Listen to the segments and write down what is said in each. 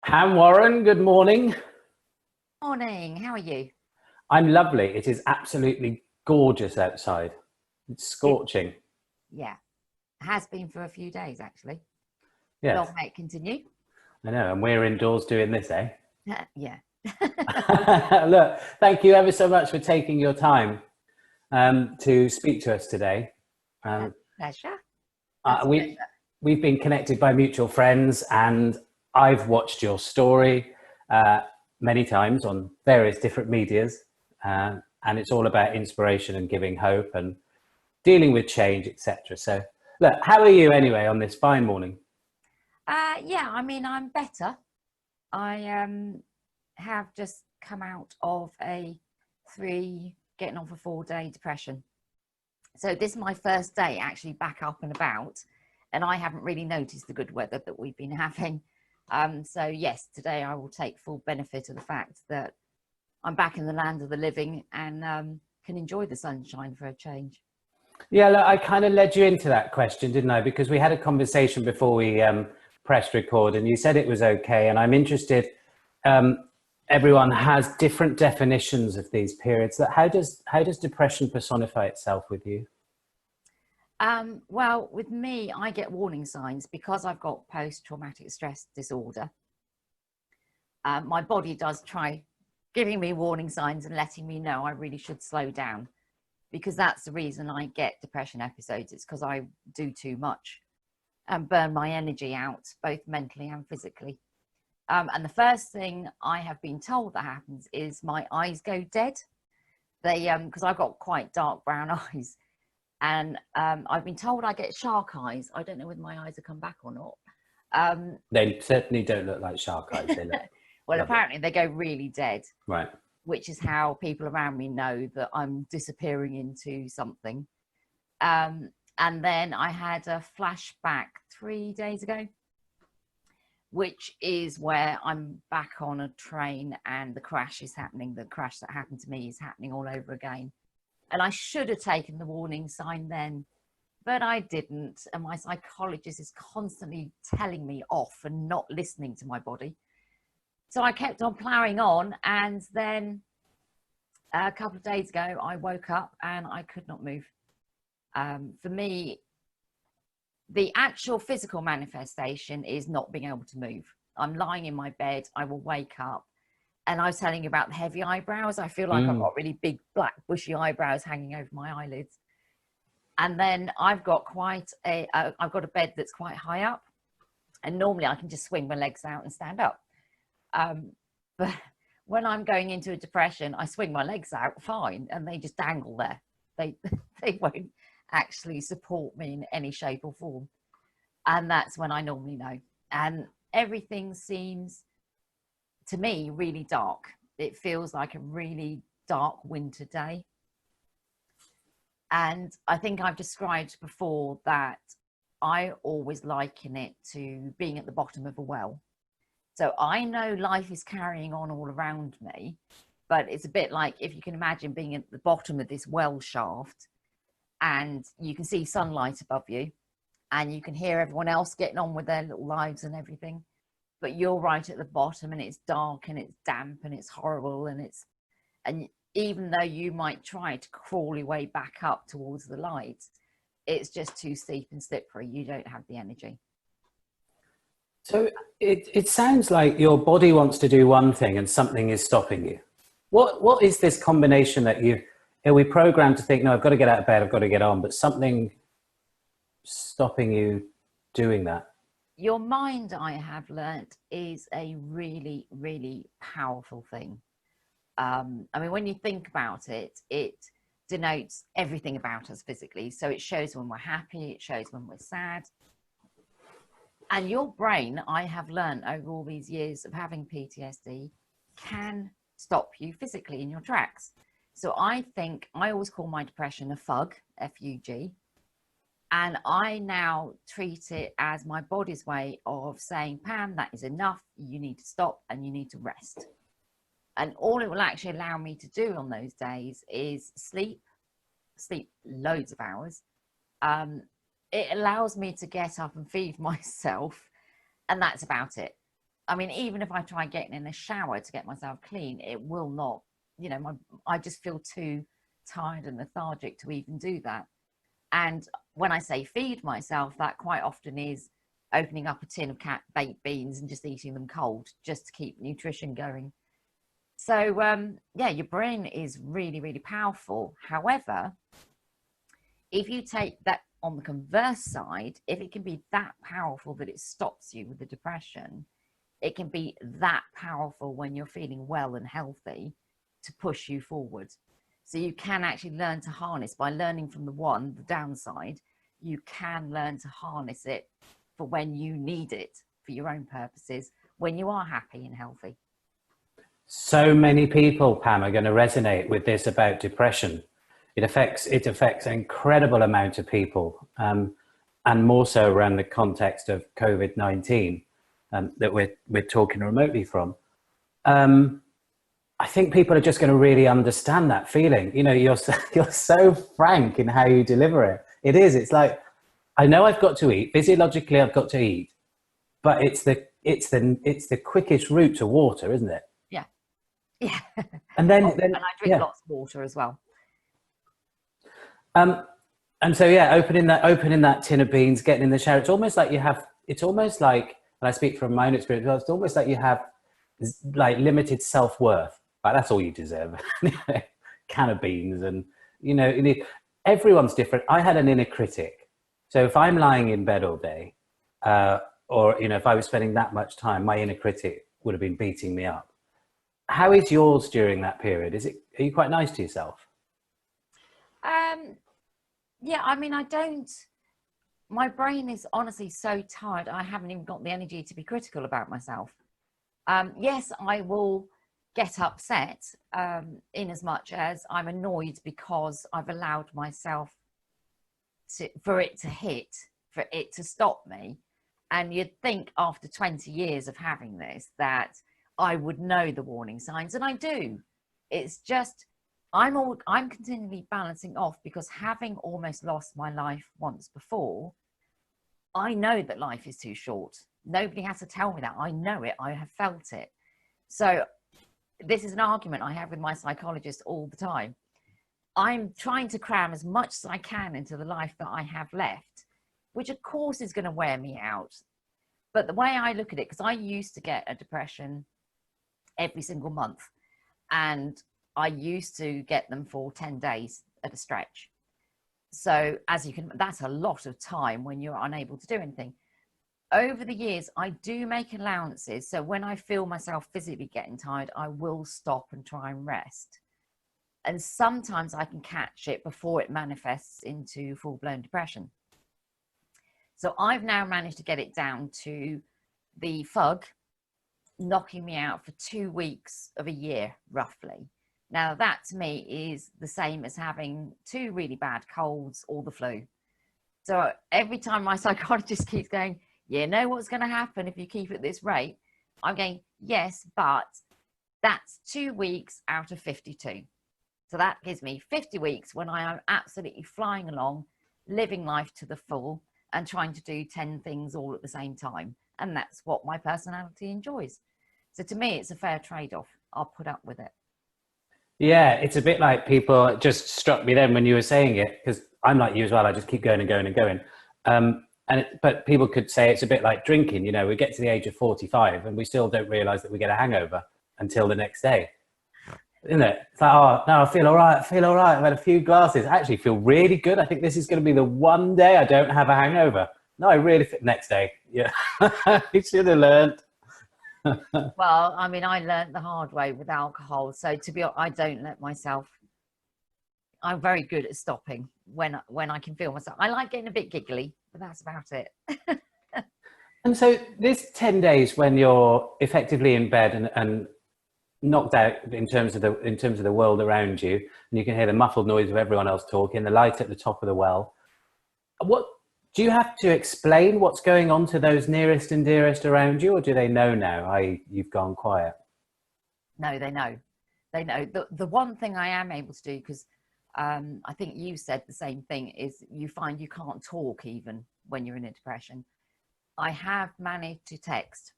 Pam Warren, good morning. Morning, how are you? I'm lovely. It is absolutely gorgeous outside. It's scorching. Yeah, has been for a few days actually. Yes, Long may it continue. I know. And we're indoors doing this, eh? Yeah. Look, thank you ever so much for taking your time to speak to us today. Pleasure. Uh, we, we've been connected by mutual friends, and I've watched your story many times on various different medias. And it's all about inspiration and giving hope and dealing with change, etc. So, look, how are you anyway on this fine morning? Yeah, I mean, I'm better. I have just come out of getting off a 4-day depression. So this is my first day actually back up and about, and I haven't really noticed the good weather that we've been having. So yes, today I will take full benefit of the fact that I'm back in the land of the living and can enjoy the sunshine for a change. Yeah, look, I kind of led you into that question, didn't I? Because we had a conversation before we pressed record, and you said it was okay. And I'm interested. Everyone has different definitions of these periods. How does depression personify itself with you? Well, with me, I get warning signs because I've got post-traumatic stress disorder. My body does try giving me warning signs and letting me know I really should slow down, because that's the reason I get depression episodes. It's because I do too much and burn my energy out, both mentally and physically. And the first thing I have been told that happens is my eyes go dead. Because I've got quite dark brown eyes, and I've been told I get shark eyes. I don't know whether my eyes have come back or not. They certainly don't look like shark eyes. They look well, apparently they go really dead. Right. Which is how people around me know that I'm disappearing into something. And then I had a flashback 3 days ago, which is where I'm back on a train and the crash is happening. The crash that happened to me is happening all over again. And I should have taken the warning sign then, but I didn't. And my psychologist is constantly telling me off and not listening to my body. So I kept on ploughing on, and then a couple of days ago, I woke up and I could not move. For me, the actual physical manifestation is not being able to move. I'm lying in my bed, I will wake up, and I was telling you about the heavy eyebrows. I feel like I've got really big, black, bushy eyebrows hanging over my eyelids. And then I've got I've got a bed that's quite high up, and normally I can just swing my legs out and stand up. But when I'm going into a depression, I swing my legs out fine and they just dangle there. They won't actually support me in any shape or form. And that's when I normally know. And everything seems, to me, really dark. It feels like a really dark winter day. And I think I've described before that I always liken it to being at the bottom of a well. So I know life is carrying on all around me, but it's a bit like if you can imagine being at the bottom of this well shaft, and you can see sunlight above you and you can hear everyone else getting on with their little lives and everything, but you're right at the bottom and it's dark and it's damp and it's horrible, and even though you might try to crawl your way back up towards the light, it's just too steep and slippery. You don't have the energy. So it sounds like your body wants to do one thing and something is stopping you. What is this combination that are we programmed to think, no, I've got to get out of bed, I've got to get on, but something stopping you doing that? Your mind, I have learnt, is a really, really powerful thing. I mean, when you think about it, it denotes everything about us physically. So it shows when we're happy, it shows when we're sad. And your brain, I have learned over all these years of having PTSD, can stop you physically in your tracks. So I always call my depression a FUG, F-U-G. And I now treat it as my body's way of saying, Pam, that is enough. You need to stop and you need to rest. And all it will actually allow me to do on those days is sleep loads of hours. It allows me to get up and feed myself, and that's about it. I mean, even if I try getting in a shower to get myself clean, it will not, you know, I just feel too tired and lethargic to even do that. And when I say feed myself, that quite often is opening up a tin of baked beans and just eating them cold, just to keep nutrition going. So yeah, your brain is really, really powerful. However, if you take that on the converse side, if it can be that powerful that it stops you with the depression, it can be that powerful when you're feeling well and healthy to push you forward. So you can actually learn to harness, by learning from the downside, you can learn to harness it for when you need it for your own purposes, when you are happy and healthy. So many people, Pam, are going to resonate with this about depression. It affects an incredible amount of people, and more so around the context of COVID-19 that we're talking remotely from. I think people are just going to really understand that feeling. You know, you're so frank in how you deliver it. It's like, I know I've got to eat, physiologically I've got to eat, but it's the quickest route to water, isn't it? Yeah. Yeah. And then and I drink lots of water as well. And so, yeah, opening that tin of beans, getting in the shower, it's almost like, and I speak from my own experience, it's almost like you have like limited self-worth. Like, that's all you deserve. Can of beans. And, you know, everyone's different. I had an inner critic. So if I'm lying in bed all day, or, you know, if I was spending that much time, my inner critic would have been beating me up. How is yours during that period? Are you quite nice to yourself? Yeah, I mean, my brain is honestly so tired. I haven't even got the energy to be critical about myself. Yes, I will get upset in as much as I'm annoyed because I've allowed myself for it to stop me. And you'd think after 20 years of having this that I would know the warning signs, and I do. It's just I'm continually balancing off, because having almost lost my life once before, I know that life is too short. Nobody has to tell me that. I know it. I have felt it. So this is an argument I have with my psychologist all the time. I'm trying to cram as much as I can into the life that I have left, which of course is going to wear me out. But the way I look at it, because I used to get a depression every single month, and I used to get them for 10 days at a stretch. So as you can, that's a lot of time when you're unable to do anything. Over the years, I do make allowances. So when I feel myself physically getting tired, I will stop and try and rest. And sometimes I can catch it before it manifests into full-blown depression. So I've now managed to get it down to the fug knocking me out for 2 weeks of a year, roughly. Now that to me is the same as having 2 really bad colds or the flu. So every time my psychologist keeps going, you know what's going to happen if you keep at this rate, I'm going, yes, but that's 2 weeks out of 52. So that gives me 50 weeks when I am absolutely flying along, living life to the full and trying to do 10 things all at the same time. And that's what my personality enjoys. So to me, it's a fair trade-off. I'll put up with it. Yeah, it's a bit like people, it just struck me then when you were saying it, because I'm like you as well. I just keep going and going and going. But people could say it's a bit like drinking. You know, we get to the age of 45 and we still don't realize that we get a hangover until the next day. Isn't it? It's like, oh, no, I feel all right. I've had a few glasses. I actually feel really good. I think this is going to be the one day I don't have a hangover. No, I really feel next day. Yeah, you should have learned. Well, I mean, I learned the hard way with alcohol. So to be honest, I don't let myself. I'm very good at stopping when I can feel myself. I like getting a bit giggly, but that's about it. And so this 10 days when you're effectively in bed and knocked out in terms of the world around you, and you can hear the muffled noise of everyone else talking, the light at the top of the well. What do you have to explain what's going on to those nearest and dearest around you, or do they know now? You've gone quiet. No, they know. They know. The one thing I am able to do, because I think you said the same thing, is you find you can't talk even when you're in a depression. I have managed to text.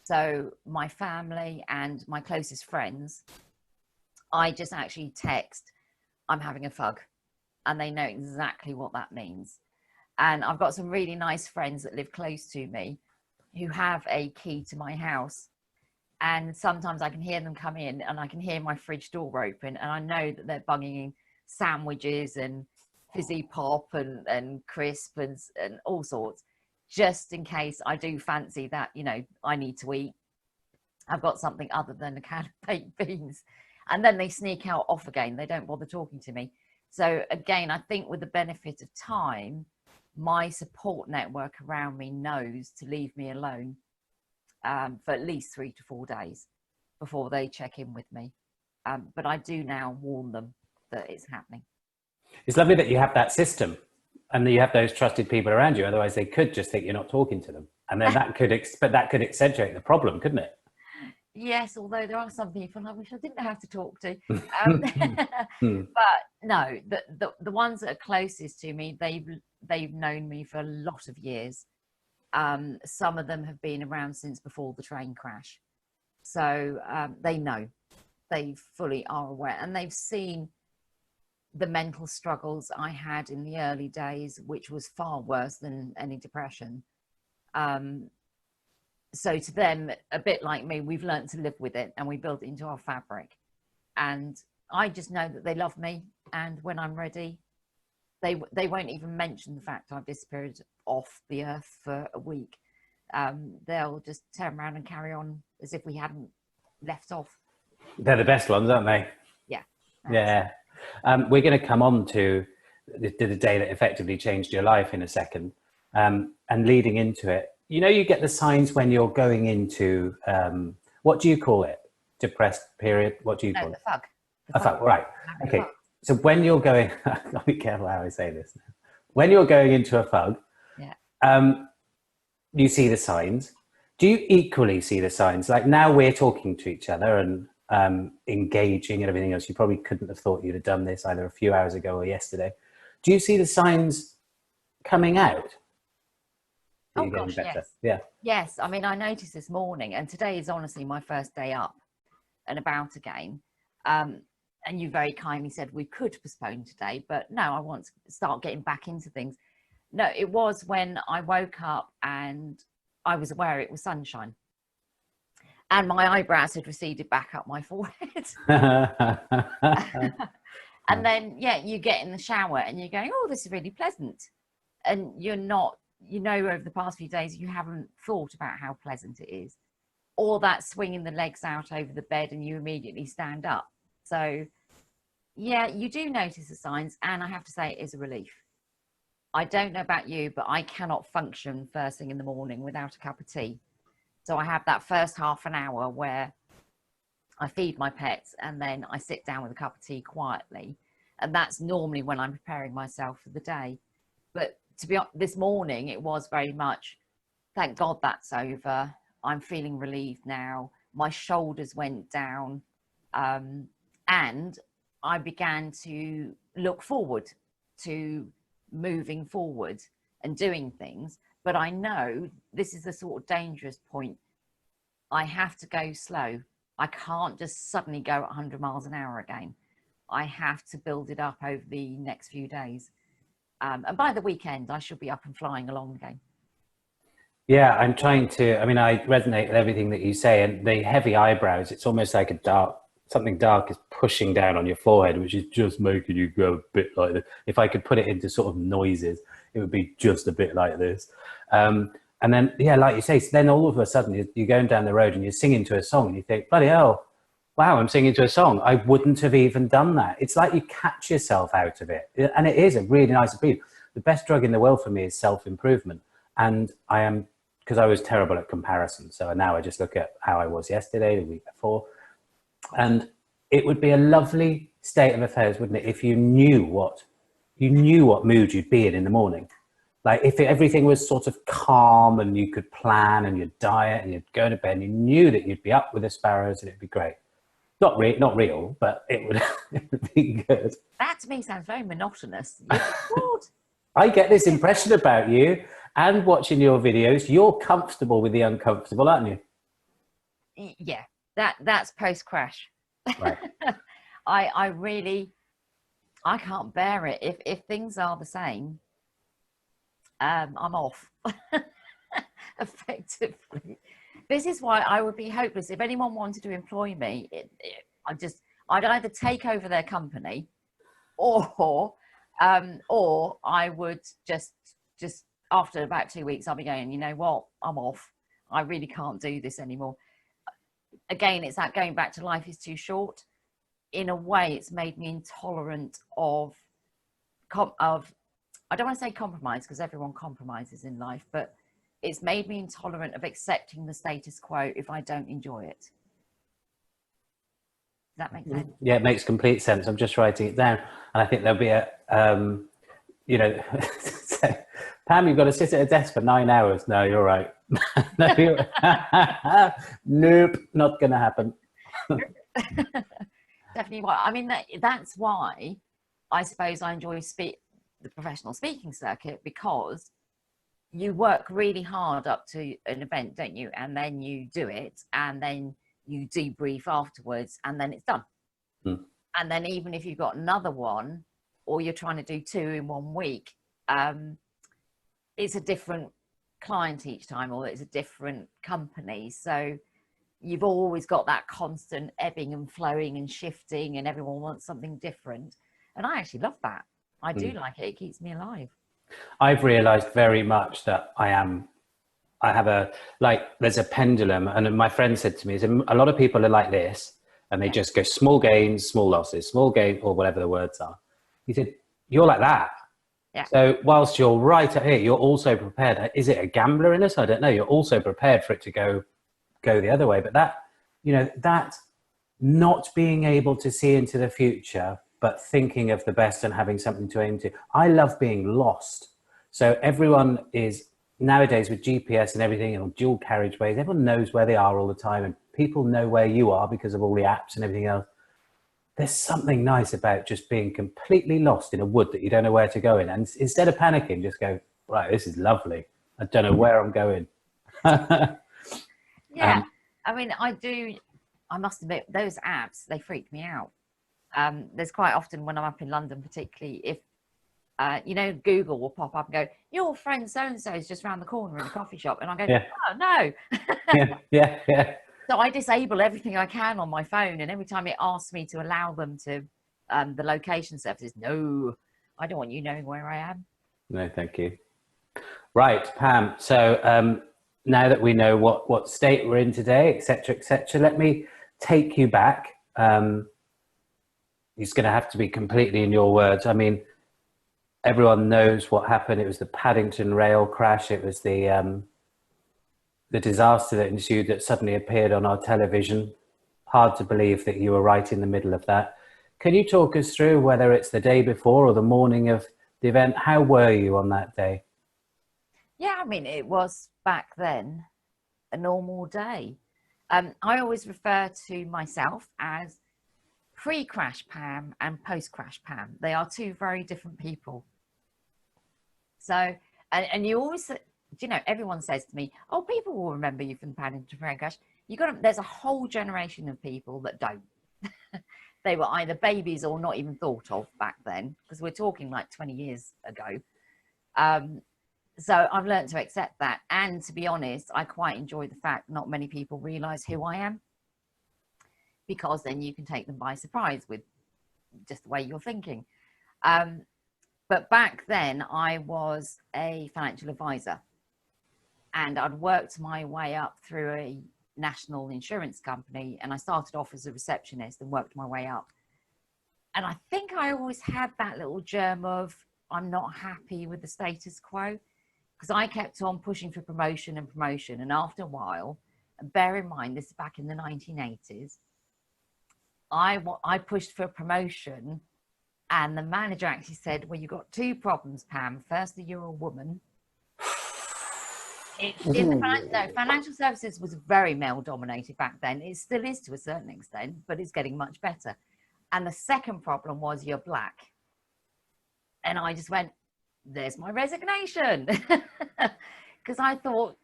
So my family and my closest friends, I just actually text, I'm having a fug, and they know exactly what that means. And I've got some really nice friends that live close to me who have a key to my house. And sometimes I can hear them come in and I can hear my fridge door open, and I know that they're bunging sandwiches and fizzy pop and crisp and all sorts, just in case I do fancy that, you know, I need to eat. I've got something other than a can of baked beans. And then they sneak out off again. They don't bother talking to me. So again, I think with the benefit of time, my support network around me knows to leave me alone for at least 3 to 4 days before they check in with me. But I do now warn them that it's happening. It's lovely that you have that system and that you have those trusted people around you. Otherwise they could just think you're not talking to them. And then that could accentuate the problem, couldn't it? Yes, although there are some people I wish I didn't have to talk to. But no, the ones that are closest to me, they've known me for a lot of years. Some of them have been around since before the train crash. So they know, they fully are aware, and they've seen the mental struggles I had in the early days, which was far worse than any depression. So to them, a bit like me, we've learned to live with it and we built it into our fabric. And I just know that they love me. And when I'm ready, they won't even mention the fact I've disappeared off the earth for a week. They'll just turn around and carry on as if we hadn't left off. They're the best ones, aren't they? Yeah. Yeah. We're going to come on to the day that effectively changed your life in a second. And leading into it, you know, you get the signs when you're going into, what do you call it? Depressed period? What do you call it? The fug. A fug, right. Okay. So when you're going, I'll be careful how I say this now. When you're going into a fug, you see the signs. Do you equally see the signs? Like now we're talking to each other and engaging and everything else. You probably couldn't have thought you'd have done this either a few hours ago or yesterday. Do you see the signs coming out? Oh gosh, yes. Yeah. Yes, I mean, I noticed this morning, and today is honestly my first day up and about again. And you very kindly said we could postpone today, but no, I want to start getting back into things. No, it was when I woke up and I was aware it was sunshine. And my eyebrows had receded back up my forehead. And then, yeah, you get in the shower and you're going, oh, this is really pleasant. And you're not, you know, over the past few days, you haven't thought about how pleasant it is. Or that swinging the legs out over the bed and you immediately stand up. So, yeah, you do notice the signs. And I have to say, it is a relief. I don't know about you, but I cannot function first thing in the morning without a cup of tea. So I have that first half an hour where I feed my pets and then I sit down with a cup of tea quietly. And that's normally when I'm preparing myself for the day. But to be honest, this morning, it was very much, thank God that's over. I'm feeling relieved now. My shoulders went down. And I began to look forward to moving forward and doing things. But I know this is the sort of dangerous point. I have to go slow. I can't just suddenly go at 100 miles an hour again. I have to build it up over the next few days. And by the weekend, I should be up and flying along again. Yeah, I'm trying to, I mean, I resonate with everything that you say, and the heavy eyebrows, it's almost like something dark is pushing down on your forehead, which is just making you go a bit like this. If I could put it into sort of noises, it would be just a bit like this. And then, yeah, like you say, so then all of a sudden you're going down the road and you're singing to a song and you think, bloody hell, wow, I'm singing to a song. I wouldn't have even done that. It's like you catch yourself out of it. And it is a really nice feeling. The best drug in the world for me is self-improvement. And I am, because I was terrible at comparison. So now I just look at how I was yesterday, the week before. And it would be a lovely state of affairs, wouldn't it, if you knew what mood you'd be in the morning. Like if everything was sort of calm and you could plan and you'd diet and you'd go to bed and you knew that you'd be up with the sparrows and it'd be great. Not real, but it would be good. That to me sounds very monotonous. I get this impression about you and watching your videos. You're comfortable with the uncomfortable, aren't you? Yeah, that's post crash. Right. I really, I can't bear it. If things are the same, I'm off. Effectively. This is why I would be hopeless if anyone wanted to employ me. I'd either take over their company, or I would just after about 2 weeks, I'll be going, you know what, I'm off. I really can't do this anymore. Again, it's that going back to life is too short. In a way, it's made me intolerant of I don't want to say compromise, because everyone compromises in life, but it's made me intolerant of accepting the status quo if I don't enjoy it. Does that make sense? Yeah, it makes complete sense. I'm just writing it down, and I think there'll be a, you know, Pam, you've got to sit at a desk for 9 hours. No, you're right. Nope, not going to happen. Definitely. What I mean, that's why I suppose I enjoy the professional speaking circuit, because you work really hard up to an event, don't you? And then you do it, and then you debrief afterwards, and then it's done. And then even if you've got another one, or you're trying to do 2 in 1 week, it's a different client each time, or it's a different company. So you've always got that constant ebbing and flowing and shifting, and everyone wants something different. And I actually love that. I do like it. It keeps me alive. I've realized very much that there's a pendulum, and my friend said to me, a lot of people are like this, and they just go small gains, small losses, small gain, or whatever the words are. He said, you're like that. Yeah. So whilst you're right at here, you're also prepared. Is it a gambler in us? I don't know. You're also prepared for it to go the other way. But that not being able to see into the future, but thinking of the best and having something to aim to. I love being lost. So everyone is nowadays with GPS and everything, and dual carriageways, everyone knows where they are all the time, and people know where you are because of all the apps and everything else. There's something nice about just being completely lost in a wood that you don't know where to go in. And instead of panicking, just go, right, this is lovely. I don't know where I'm going. Yeah. I mean, I must admit, those apps, they freak me out. There's quite often when I'm up in London, particularly if, Google will pop up and go, your friend so-and-so is just around the corner in a coffee shop. And I go, oh, no. Yeah. So I disable everything I can on my phone. And every time it asks me to allow them to the location services, no, I don't want you knowing where I am. No, thank you. Right, Pam. So now that we know what state we're in today, etc., let me take you back. It's going to have to be completely in your words. I mean, everyone knows what happened. It was the Paddington rail crash. It was the disaster that ensued that suddenly appeared on our television. Hard to believe that you were right in the middle of that. Can you talk us through, whether it's the day before or the morning of the event, how were you on that day? Yeah, I mean, it was back then a normal day. I always refer to myself as pre-crash Pam and post-crash Pam. They are two very different people. So, and you always, everyone says to me, oh, people will remember you from the Paddington train crash. There's a whole generation of people that don't. They were either babies or not even thought of back then, because we're talking like 20 years ago. So I've learned to accept that. And to be honest, I quite enjoy the fact not many people realize who I am, because then you can take them by surprise with just the way you're thinking. But back then I was a financial advisor, and I'd worked my way up through a national insurance company, and I started off as a receptionist and worked my way up. And I think I always had that little germ of, I'm not happy with the status quo, because I kept on pushing for promotion. And after a while, and bear in mind, this is back in the 1980s, I pushed for a promotion, and the manager actually said, well, you've got 2 problems, Pam. Firstly, you're a woman. Financial services was very male dominated back then. It still is to a certain extent, but it's getting much better. And the second problem was you're black. And I just went, there's my resignation. Because I thought,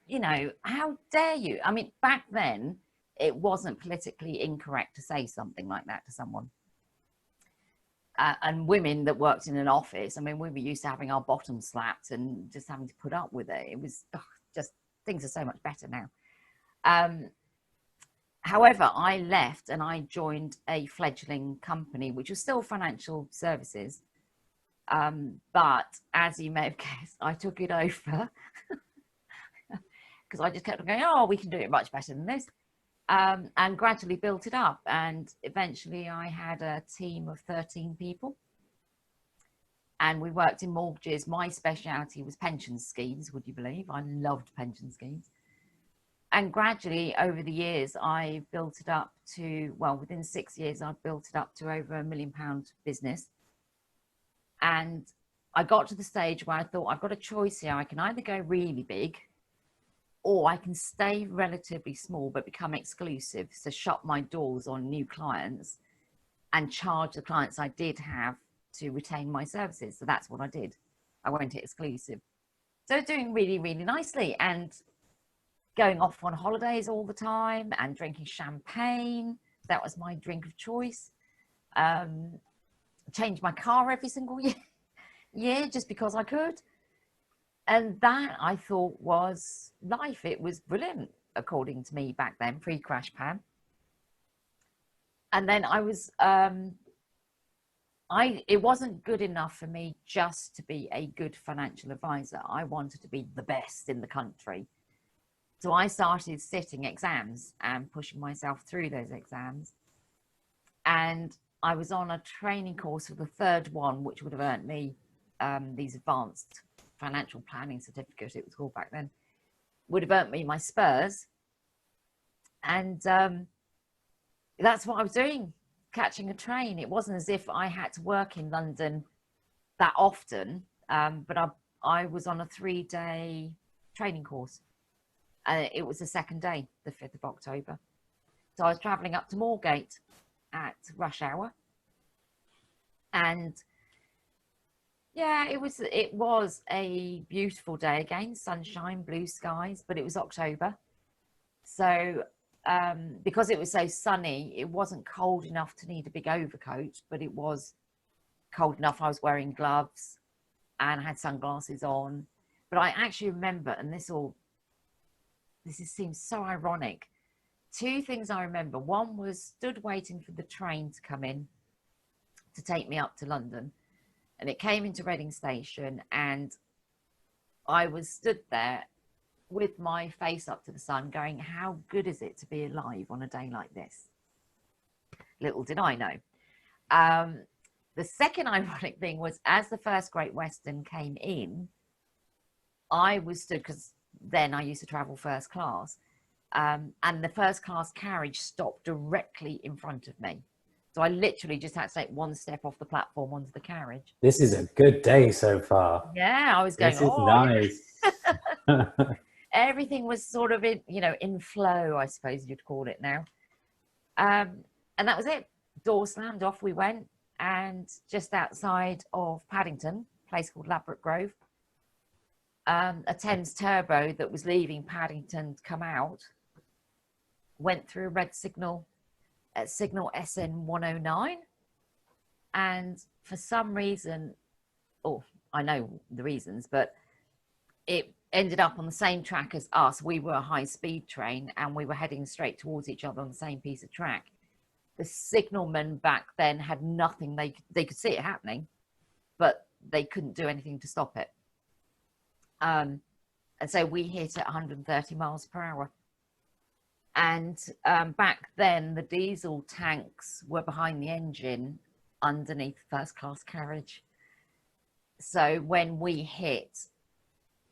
how dare you? I mean, back then, it wasn't politically incorrect to say something like that to someone. And women that worked in an office, I mean, we were used to having our bottoms slapped and just having to put up with it. It was just, things are so much better now. However, I left and I joined a fledgling company, which was still financial services. But as you may have guessed, I took it over because I just kept going, oh, we can do it much better than this. And gradually built it up. And eventually I had a team of 13 people. And we worked in mortgages. My speciality was pension schemes, would you believe? I loved pension schemes. And gradually over the years, I built it up to, well, within 6 years, I built it up to over £1 million business. And I got to the stage where I thought, I've got a choice here. I can either go really big, or I can stay relatively small but become exclusive, so shut my doors on new clients and charge the clients I did have to retain my services. So that's what I did. I went exclusive. So doing really, really nicely, and going off on holidays all the time and drinking champagne. That was my drink of choice. Changed my car every single year just because I could. And that, I thought, was life. It was brilliant, according to me back then, pre-crash Pam. And then I was, it wasn't good enough for me just to be a good financial advisor. I wanted to be the best in the country. So I started sitting exams and pushing myself through those exams. And I was on a training course for the third one, which would have earned me these advanced financial planning certificate, it was called back then, would have earned me my spurs. And that's what I was doing, catching a train. It wasn't as if I had to work in London that often, but I was on a 3-day training course. It was the second day, the 5th of October. So I was traveling up to Moorgate at rush hour. And yeah, it was a beautiful day again, sunshine, blue skies, but it was October. So because it was so sunny, it wasn't cold enough to need a big overcoat, but it was cold enough. I was wearing gloves and I had sunglasses on. But I actually remember, and this seems so ironic, 2 things I remember. One was stood waiting for the train to come in to take me up to London. And it came into Reading Station, and I was stood there with my face up to the sun going, how good is it to be alive on a day like this? Little did I know. The second ironic thing was, as the first Great Western came in, I was stood, because then I used to travel first class, and the first class carriage stopped directly in front of me. So I literally just had to take 1 step off the platform onto the carriage. This is a good day so far. Yeah, I was going, this is nice. Yeah. Everything was sort of in flow, I suppose you'd call it now. And that was it. Door slammed, off we went. And just outside of Paddington, a place called Ladbroke Grove, a Thames turbo that was leaving Paddington to come out went through a red signal at signal SN 109, and for some reason, I know the reasons, but it ended up on the same track as us. We were a high-speed train and we were heading straight towards each other on the same piece of track. The signalman back then had nothing. They could see it happening, but they couldn't do anything to stop it. And so we hit at 130 miles per hour. And back then, the diesel tanks were behind the engine underneath the first class carriage. So when we hit,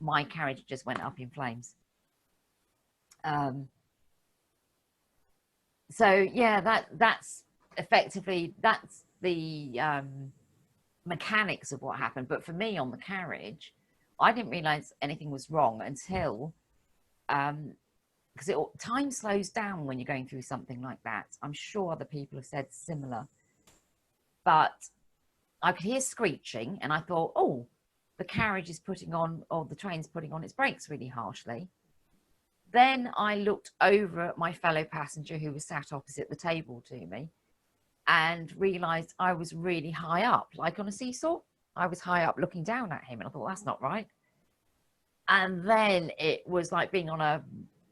my carriage just went up in flames. So yeah, that's effectively, that's the mechanics of what happened. But for me on the carriage, I didn't realize anything was wrong until because time slows down when you're going through something like that. I'm sure other people have said similar, but I could hear screeching and I thought, oh, the carriage is putting on, or the train's putting on its brakes really harshly. then I looked over at my fellow passenger who was sat opposite the table to me and realized I was really high up, like on a seesaw. I was high up looking down at him, and I thought, that's not right. And then it was like being on a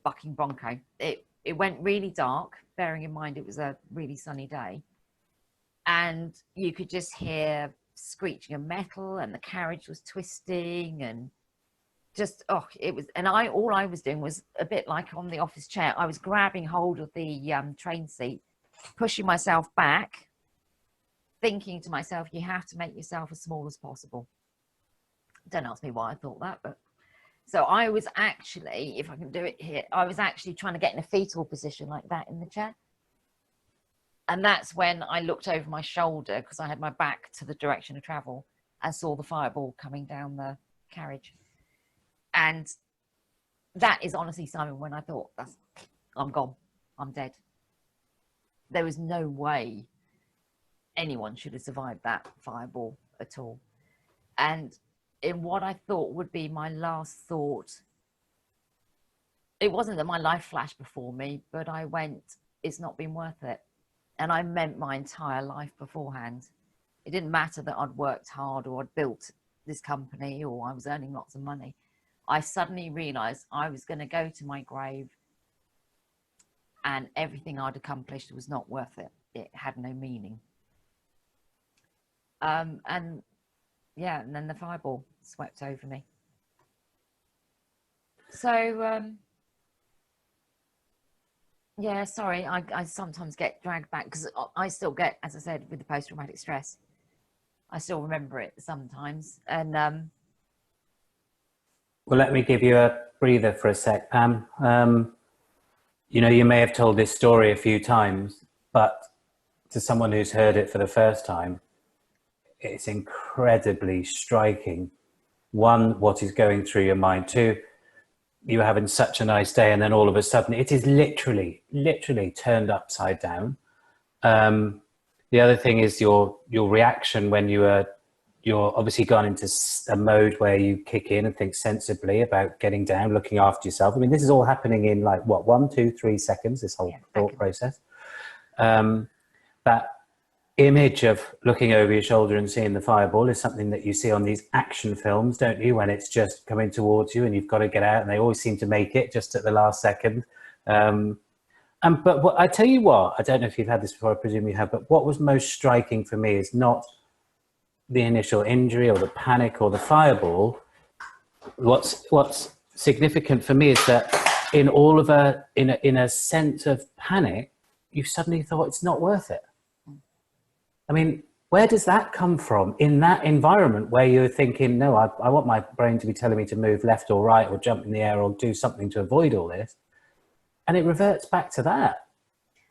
bucking bronco. It went really dark, bearing in mind it was a really sunny day. And you could just hear screeching of metal, and the carriage was twisting, and just, oh, it was, and all I was doing was a bit like on the office chair. I was grabbing hold of the train seat, pushing myself back, thinking to myself, you have to make yourself as small as possible. Don't ask me why I thought that, but so I was actually, if I can do it here, I was actually trying to get in a fetal position like that in the chair. And that's when I looked over my shoulder, because I had my back to the direction of travel, and saw the fireball coming down the carriage. And that is honestly, Simon, when I thought, I'm gone, I'm dead. There was no way anyone should have survived that fireball at all. And in what I thought would be my last thought, it wasn't that my life flashed before me, but I went, it's not been worth it. And I meant my entire life beforehand. It didn't matter that I'd worked hard, or I'd built this company, or I was earning lots of money. I suddenly realized I was going to go to my grave, and everything I'd accomplished was not worth it. It had no meaning. And yeah, and then the fireball swept over me. So, yeah, sorry, I sometimes get dragged back, because I still get, as I said, with the post-traumatic stress, I still remember it sometimes. And well, let me give you a breather for a sec, Pam. You know, you may have told this story a few times, but to someone who's heard it for the first time, it's incredibly striking. One, what is going through your mind. Two, you were having such a nice day, and then all of a sudden it is literally turned upside down. The other thing is your reaction when you're obviously gone into a mode where you kick in and think sensibly about getting down, looking after yourself. I mean, this is all happening in like, what, 1, 2, 3 seconds, this whole thought process. That image of looking over your shoulder and seeing the fireball is something that you see on these action films, don't you, when it's just coming towards you and you've got to get out, and they always seem to make it just at the last second. But what, I tell you what, I don't know if you've had this before, I presume you have, but what was most striking for me is not the initial injury or the panic or the fireball. What's significant for me is that in all of in a sense of panic, you suddenly thought it's not worth it. I mean, where does that come from in that environment where you're thinking, no, I want my brain to be telling me to move left or right or jump in the air or do something to avoid all this? And it reverts back to that.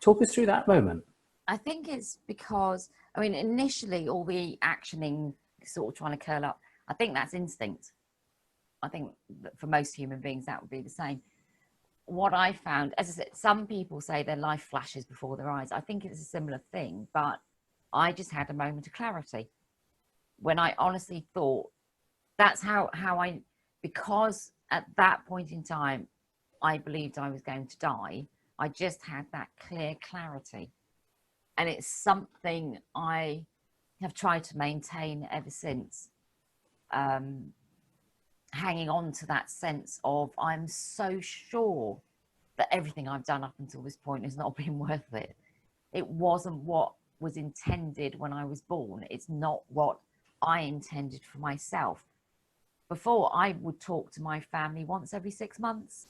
Talk us through that moment. I think it's because, I mean, initially all the actioning, sort of trying to curl up, I think that's instinct. I think that for most human beings that would be the same. What I found, as I said, some people say their life flashes before their eyes. I think it's a similar thing, but I just had a moment of clarity when I honestly thought, that's how I, because at that point in time, I believed I was going to die. I just had that clear clarity. And it's something I have tried to maintain ever since, hanging on to that sense of, I'm so sure that everything I've done up until this point has not been worth it. It wasn't what was intended when I was born. It's not what I intended for myself. Before, I would talk to my family once every 6 months.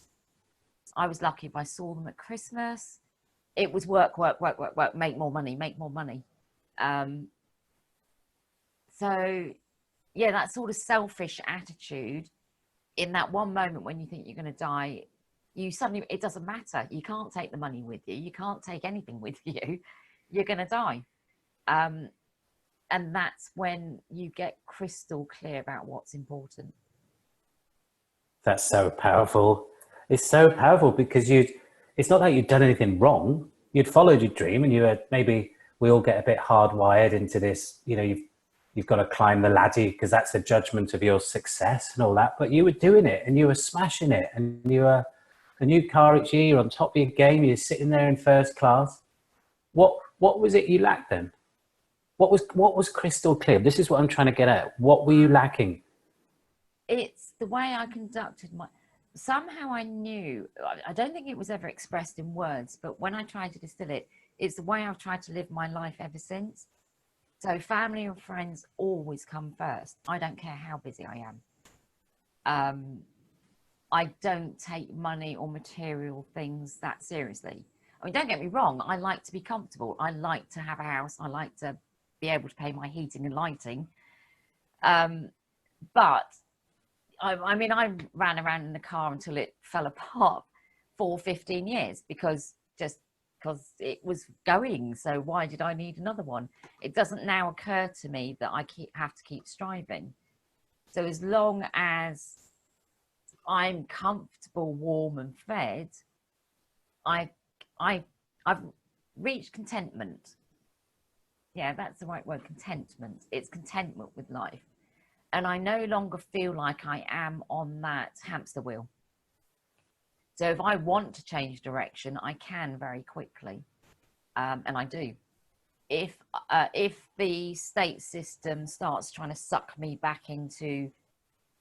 I was lucky if I saw them at Christmas. It was work, make more money. So yeah, that sort of selfish attitude in that one moment when you think you're going to die, you suddenly, it doesn't matter. You can't take the money with you. You can't take anything with you. You're going to die. And that's when you get crystal clear about what's important. That's so powerful. It's so powerful because it's not like you'd done anything wrong. You'd followed your dream, and you had, maybe we all get a bit hardwired into this, you know, you've got to climb the ladder because that's the judgment of your success and all that, but you were doing it and you were smashing it, and you were a new car each year, you're on top of your game, you're sitting there in first class. What was it you lacked then? What was crystal clear? This is what I'm trying to get at. What were you lacking? It's the way I conducted somehow I knew, I don't think it was ever expressed in words, but when I tried to distill it, it's the way I've tried to live my life ever since. So family and friends always come first. I don't care how busy I am. I don't take money or material things that seriously. I mean, don't get me wrong, I like to be comfortable. I like to have a house. I like to be able to pay my heating and lighting. But I mean, I ran around in the car until it fell apart for 15 years because it was going. So why did I need another one? It doesn't now occur to me that I have to keep striving. So as long as I'm comfortable, warm and fed, I've reached contentment. Yeah, that's the right word, contentment. It's contentment with life. And I no longer feel like I am on that hamster wheel. So if I want to change direction, I can very quickly. And I do. If the state system starts trying to suck me back into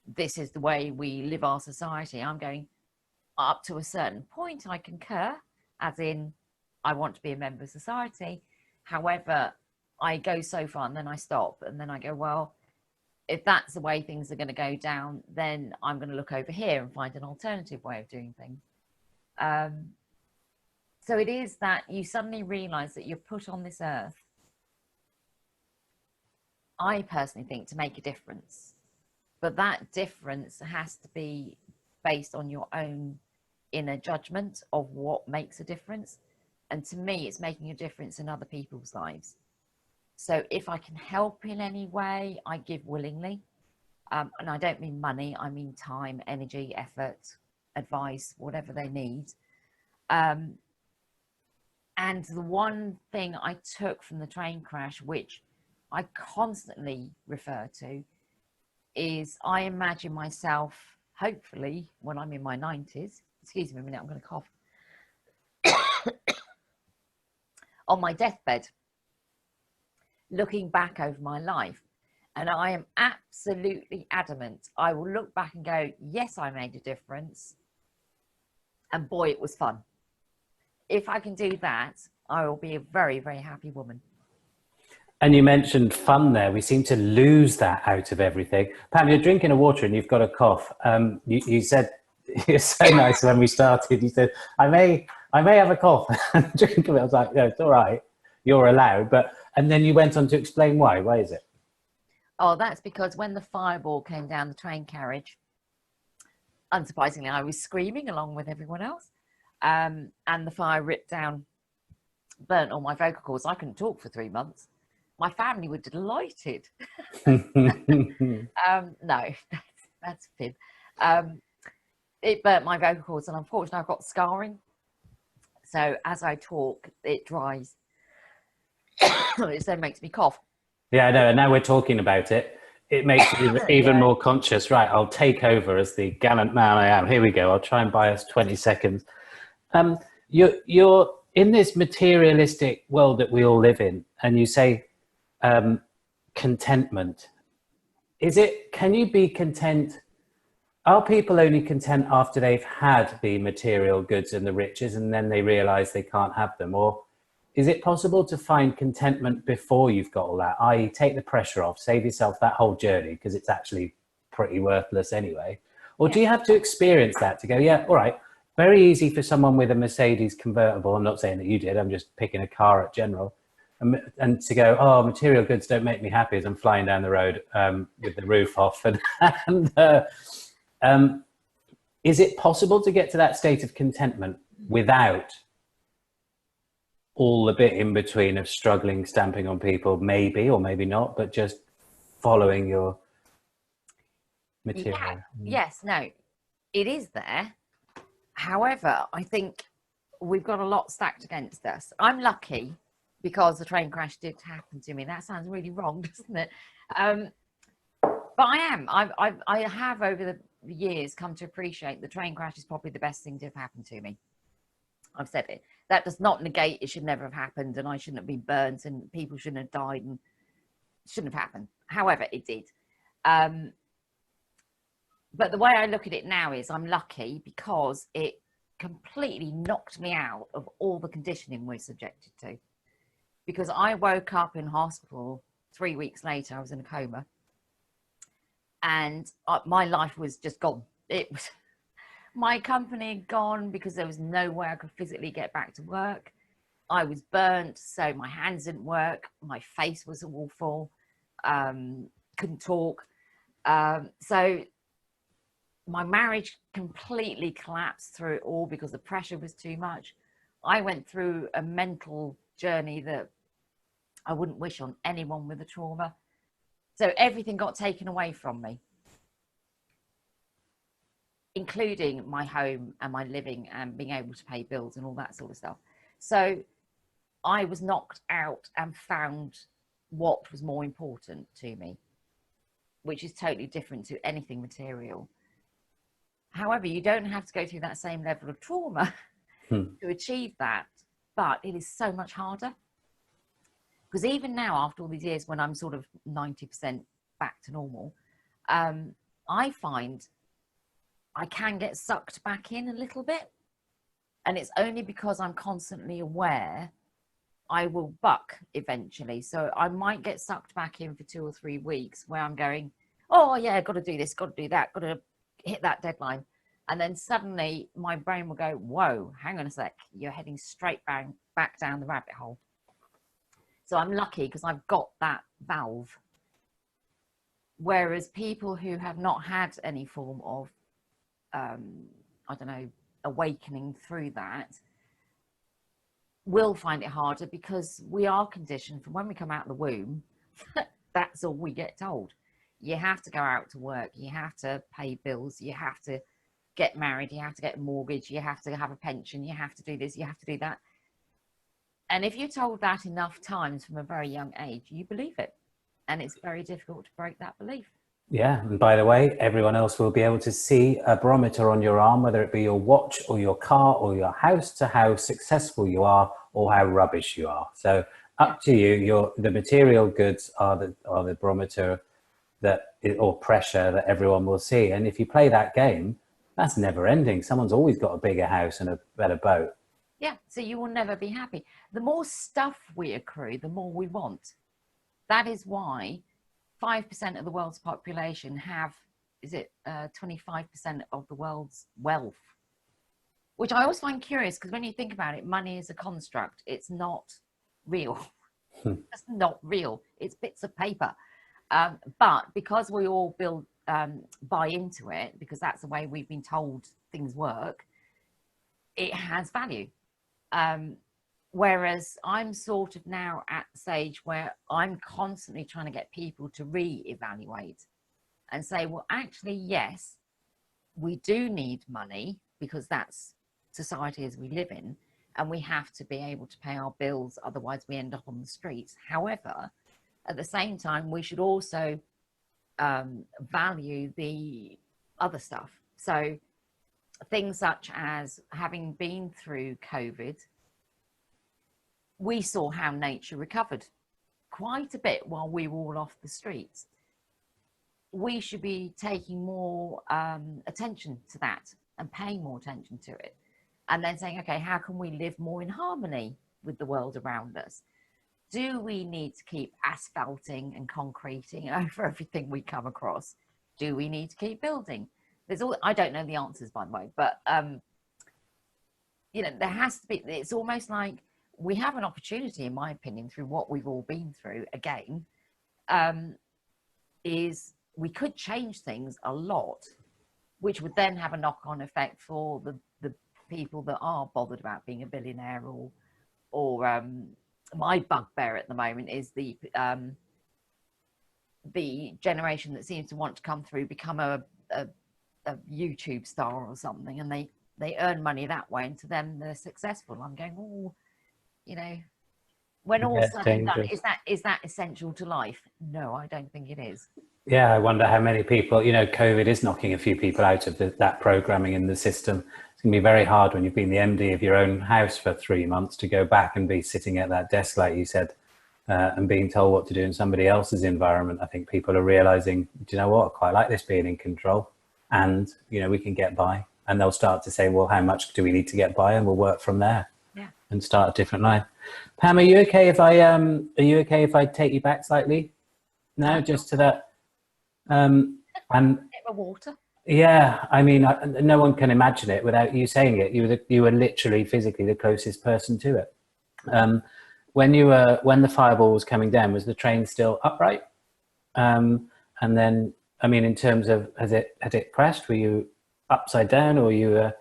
this is the way we live our society, I'm going up to a certain point. I concur, as in I want to be a member of society. However, I go so far and then I stop and then I go, well, if that's the way things are going to go down, then I'm going to look over here and find an alternative way of doing things. So it is that you suddenly realize that you're put on this earth, I personally think, to make a difference. But that difference has to be based on your own inner judgment of what makes a difference. And to me, it's making a difference in other people's lives. So if I can help in any way, I give willingly. And I don't mean money, I mean time, energy, effort, advice, whatever they need. And the one thing I took from the train crash, which I constantly refer to, is I imagine myself, hopefully, when I'm in my 90s, excuse me a minute, I'm going to cough, on my deathbed, looking back over my life. And I am absolutely adamant. I will look back and go, yes, I made a difference. And boy, it was fun. If I can do that, I will be a very, very happy woman. And you mentioned fun there. We seem to lose that out of everything. Pam, you're drinking a water and you've got a cough. You said, you're so nice when we started. You said, I may have a cough. Drink of it. I was like, yeah, it's all right. You're allowed. And then you went on to explain why. Why is it? Oh, that's because when the fireball came down the train carriage, unsurprisingly, I was screaming along with everyone else. And the fire ripped down, burnt all my vocal cords. I couldn't talk for 3 months. My family were delighted. No, that's a fib. It burnt my vocal cords, and unfortunately I've got scarring. So as I talk, it dries. It then makes me cough. Yeah, I know. And now we're talking about it. It makes you even more conscious. Right, I'll take over as the gallant man I am. Here we go. I'll try and buy us 20 seconds. You're in this materialistic world that we all live in, and you say contentment. Can you be content? Are people only content after they've had the material goods and the riches and then they realize they can't have them? Or is it possible to find contentment before you've got all that, i.e. take the pressure off, save yourself that whole journey because it's actually pretty worthless anyway? Or do you have to experience that to go, yeah, all right, very easy for someone with a Mercedes convertible, I'm not saying that you did, I'm just picking a car at general, and to go, oh, material goods don't make me happy as I'm flying down the road with the roof off. Is it possible to get to that state of contentment without all the bit in between of struggling, stamping on people, maybe or maybe not, but just following your material? Yeah. Yes, no, it is there. However, I think we've got a lot stacked against us. I'm lucky because the train crash did happen to me. That sounds really wrong, doesn't it? But I am. I have over years come to appreciate the train crash is probably the best thing to have happened to me. I've said it. That does not negate it should never have happened, and I shouldn't have been burnt, and people shouldn't have died, and shouldn't have happened. However, it did. But the way I look at it now is I'm lucky because it completely knocked me out of all the conditioning we're subjected to. Because I woke up in hospital 3 weeks later, I was in a coma, and my life was just gone. It was, my company had gone because there was no way I could physically get back to work. I was burnt, so my hands didn't work. My face was awful. Couldn't talk. So my marriage completely collapsed through it all because the pressure was too much. I went through a mental journey that I wouldn't wish on anyone with a trauma. So everything got taken away from me, including my home and my living and being able to pay bills and all that sort of stuff. So I was knocked out and found what was more important to me, which is totally different to anything material. However, you don't have to go through that same level of trauma to achieve that, but it is so much harder. Because even now, after all these years, when I'm sort of 90% back to normal, I find I can get sucked back in a little bit. And it's only because I'm constantly aware I will buck eventually. So I might get sucked back in for 2 or 3 weeks where I'm going, oh yeah, got to do this, got to do that, got to hit that deadline. And then suddenly my brain will go, whoa, hang on a sec, you're heading straight back down the rabbit hole. So I'm lucky because I've got that valve. Whereas people who have not had any form of, I don't know, awakening through that will find it harder because we are conditioned from when we come out of the womb. That's all we get told. You have to go out to work, you have to pay bills, you have to get married, you have to get a mortgage, you have to have a pension, you have to do this, you have to do that. And if you're told that enough times from a very young age, you believe it. And it's very difficult to break that belief. Yeah, and by the way, everyone else will be able to see a barometer on your arm, whether it be your watch or your car or your house, to how successful you are or how rubbish you are. So up to you. The material goods are the barometer or pressure that everyone will see. And if you play that game, that's never ending. Someone's always got a bigger house and a better boat. Yeah, so you will never be happy. The more stuff we accrue, the more we want. That is why 5% of the world's population have, 25% of the world's wealth? Which I always find curious, because when you think about it, money is a construct. It's not real. It's not real. It's bits of paper. But because we all buy into it, because that's the way we've been told things work, it has value. Whereas I'm sort of now at the stage where I'm constantly trying to get people to re-evaluate and say, well, actually, yes, we do need money because that's society as we live in, and we have to be able to pay our bills, otherwise we end up on the streets. However, at the same time, we should also value the other stuff. So things such as having been through COVID, we saw how nature recovered quite a bit while we were all off the streets. We should be taking more attention to that and paying more attention to it. And then saying, okay, how can we live more in harmony with the world around us? Do we need to keep asphalting and concreting over everything we come across? Do we need to keep building? I don't know the answers, by the way, but there has to be. It's almost like we have an opportunity, in my opinion, through what we've all been through. Again, is we could change things a lot, which would then have a knock-on effect for the people that are bothered about being a billionaire, or my bugbear at the moment is the generation that seems to want to come through, become a YouTube star or something, and they earn money that way, and to them they're successful. I'm going, when all said and done, is that essential to life? No, I don't think it is. Yeah, I wonder how many people, COVID is knocking a few people out of that programming in the system. It's going to be very hard when you've been the MD of your own house for 3 months to go back and be sitting at that desk, like you said, and being told what to do in somebody else's environment. I think people are realizing, do you know what, I quite like this being in control, and, we can get by. And they'll start to say, well, how much do we need to get by? And we'll work from there. Yeah. And start a different life. Pam, are you okay if I take you back slightly? No, just to that. And Bit of water. yeah, I mean, no one can imagine it without you saying it. You were literally physically the closest person to it. When the fireball was coming down, was the train still upright? And then, I mean, in terms of had it crashed? Were you upside down, or you were?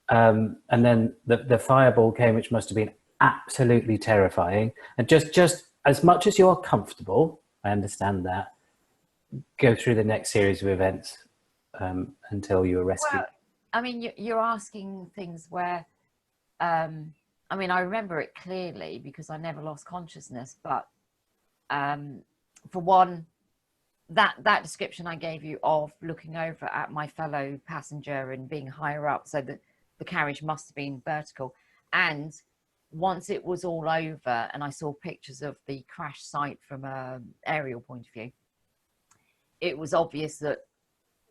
And then the fireball came, which must have been absolutely terrifying. And just as much as you're comfortable, I understand that. Go through the next series of events until you were rescued. Well, I mean, you're asking things where, I mean, I remember it clearly because I never lost consciousness. But for one, that description I gave you of looking over at my fellow passenger and being higher up, so that the carriage must have been vertical. And once it was all over and I saw pictures of the crash site from an aerial point of view, it was obvious that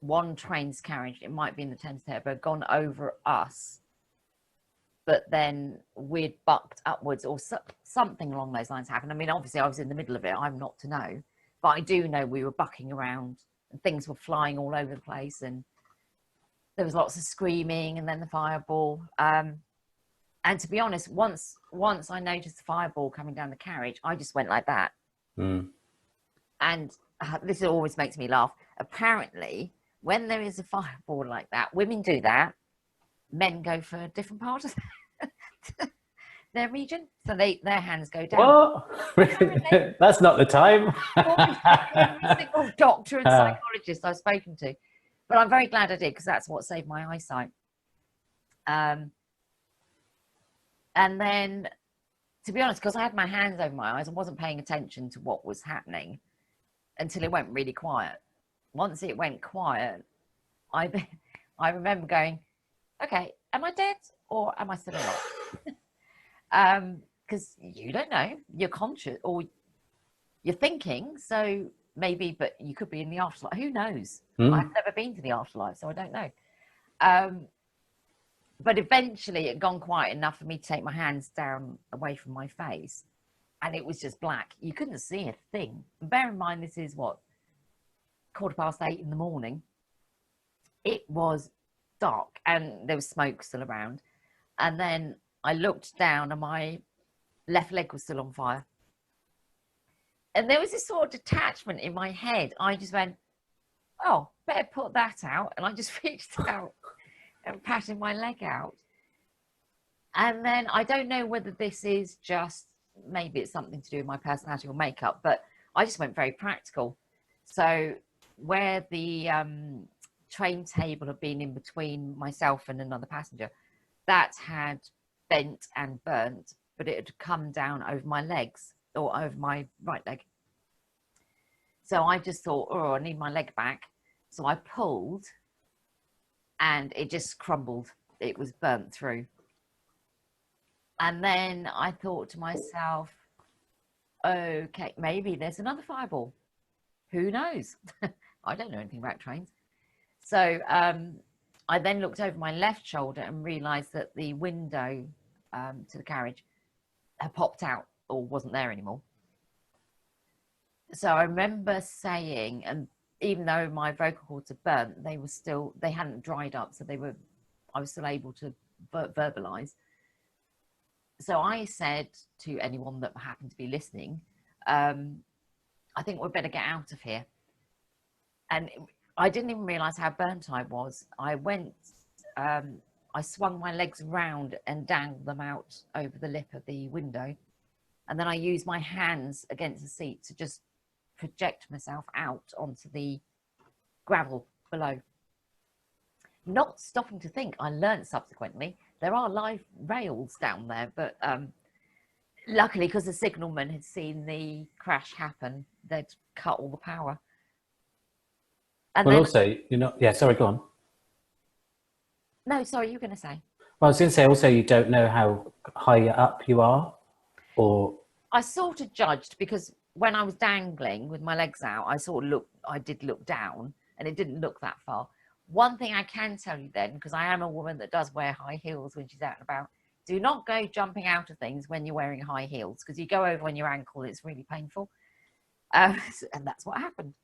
one train's carriage, it might be in the Thames Turbo, had gone over us, but then we'd bucked upwards, or something along those lines happened. I mean, obviously I was in the middle of it, I'm not to know, but I do know we were bucking around and things were flying all over the place, and there was lots of screaming, and then the fireball. And to be honest, once I noticed the fireball coming down the carriage, I just went like that. And this always makes me laugh. Apparently, when there is a fireball like that, women do that. Men go for a different part of their region, so their hands go down. What? That's not the time. Every single doctor and psychologist I've spoken to, but I'm very glad I did, because that's what saved my eyesight. And then, to be honest, because I had my hands over my eyes, I wasn't paying attention to what was happening until it went really quiet. Once it went quiet, I remember going, okay, am I dead or am I still alive? Because you don't know, you're conscious or you're thinking, so maybe, but you could be in the afterlife. Who knows? I've never been to the afterlife, so I don't know. But eventually it had gone quiet enough for me to take my hands down away from my face, and it was just black. You couldn't see a thing. And bear in mind, this is what, 8:15 in the morning. It was dark and there was smoke still around. And then I looked down and my left leg was still on fire. And there was this sort of detachment in my head. I just went, oh, better put that out. And I just reached out and patted my leg out. And then I don't know whether this is just, maybe it's something to do with my personality or makeup, but I just went very practical. So where the train table had been in between myself and another passenger, that had bent and burnt, but it had come down over my legs, or over my right leg. So I just thought, oh, I need my leg back. So I pulled and it just crumbled. It was burnt through. And then I thought to myself, okay, maybe there's another fireball. Who knows? I don't know anything about trains. So I then looked over my left shoulder and realized that the window to the carriage had popped out or wasn't there anymore. So I remember saying, and even though my vocal cords had burnt, they hadn't dried up, so I was still able to verbalize. So I said to anyone that happened to be listening, I think we'd better get out of here. And I didn't even realize how burnt I was. I swung my legs round and dangled them out over the lip of the window. And then I used my hands against the seat to just project myself out onto the gravel below. Not stopping to think, I learned subsequently, there are live rails down there, but luckily, because the signalman had seen the crash happen, they'd cut all the power. And Well, then, also, yeah, sorry, go on. no, sorry, you were going to say. Well, I was going to say also, you don't know how high up you are, or I sort of judged because when I was dangling with my legs out, I did look down and it didn't look that far. One thing I can tell you then, because I am a woman that does wear high heels when she's out and about, do not go jumping out of things when you're wearing high heels because you go over on your ankle, it's really painful. And that's what happened.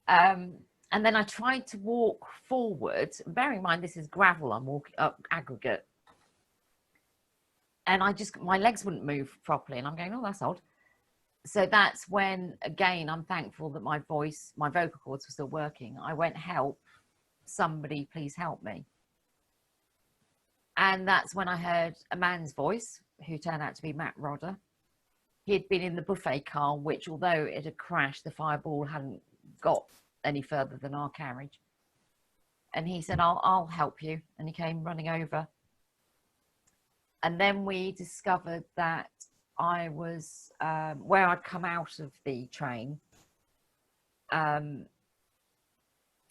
And then I tried to walk forward. Bearing in mind, this is gravel, I'm walking up aggregate. And my legs wouldn't move properly. And I'm going, oh, that's odd. So that's when, again, I'm thankful that my vocal cords were still working. I went, help, somebody please help me. And that's when I heard a man's voice, who turned out to be Matt Rodder. He had been in the buffet car, which, although it had crashed, the fireball hadn't got any further than our carriage. And he said, I'll help you. And he came running over. And then we discovered that I was, where I'd come out of the train,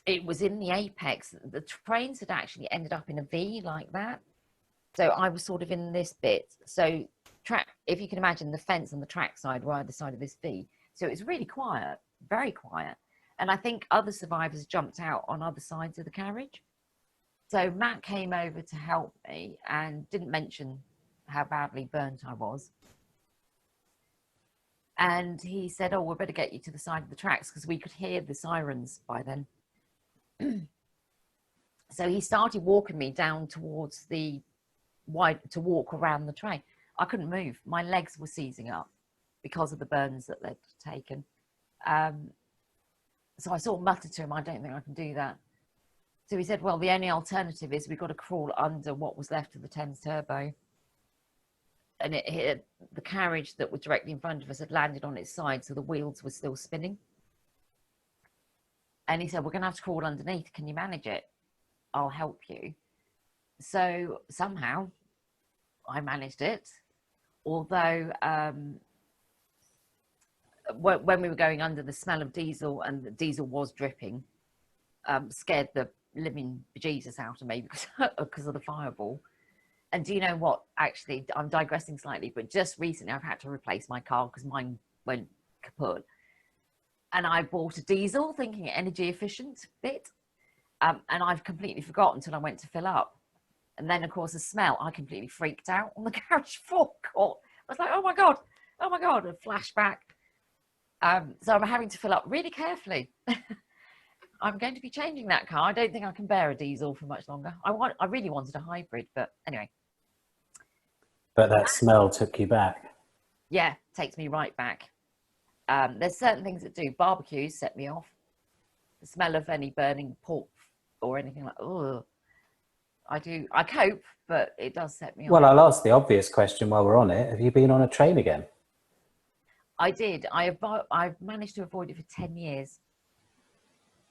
it was in the apex. The trains had actually ended up in a V like that. So I was sort of in this bit. So if you can imagine, the fence on the track side were either side of this V. So it was really quiet, very quiet. And I think other survivors jumped out on other sides of the carriage. So Matt came over to help me and didn't mention how badly burnt I was. And he said, oh, we better get you to the side of the tracks, because we could hear the sirens by then. So he started walking me down towards to walk around the train. I couldn't move. My legs were seizing up because of the burns that they'd taken. So I sort of muttered to him, I don't think I can do that. So he said, well, the only alternative is we've got to crawl under what was left of the Thames Turbo. And it hit the carriage that was directly in front of us, had landed on its side, so the wheels were still spinning. And he said, we're going to have to crawl underneath. Can you manage it? I'll help you. So somehow I managed it. Although when we were going under, the smell of diesel, and the diesel was dripping, scared the living bejesus out of me because of the fireball. And do you know what? Actually, I'm digressing slightly, but just recently I've had to replace my car because mine went kaput. And I bought a diesel, thinking energy efficient bit. And I've completely forgotten until I went to fill up. And then, of course, the smell, I completely freaked out on the carriage forecourt. I was like, oh my God, a flashback. So I'm having to fill up really carefully. I'm going to be changing that car. I don't think I can bear a diesel for much longer. I really wanted a hybrid, but anyway. But that smell took you back. Yeah, takes me right back. There's certain things that do. Barbecues set me off. The smell of any burning pork or anything like, oh, I cope, but it does set me off. Well, I'll ask the obvious question while we're on it. Have you been on a train again? I did. I've managed to avoid it for 10 years.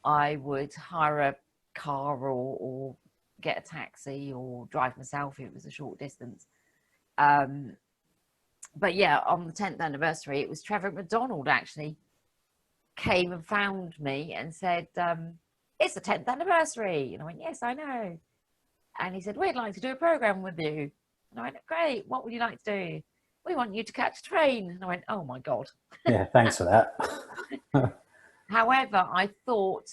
I would hire a car or get a taxi or drive myself if it was a short distance. But yeah, on the 10th anniversary, it was Trevor McDonald actually came and found me and said, it's the 10th anniversary. And I went, yes, I know. And he said, we'd like to do a program with you. And I went, great. What would you like to do? We want you to catch a train. And I went, oh my God. Yeah, thanks for that. However, I thought,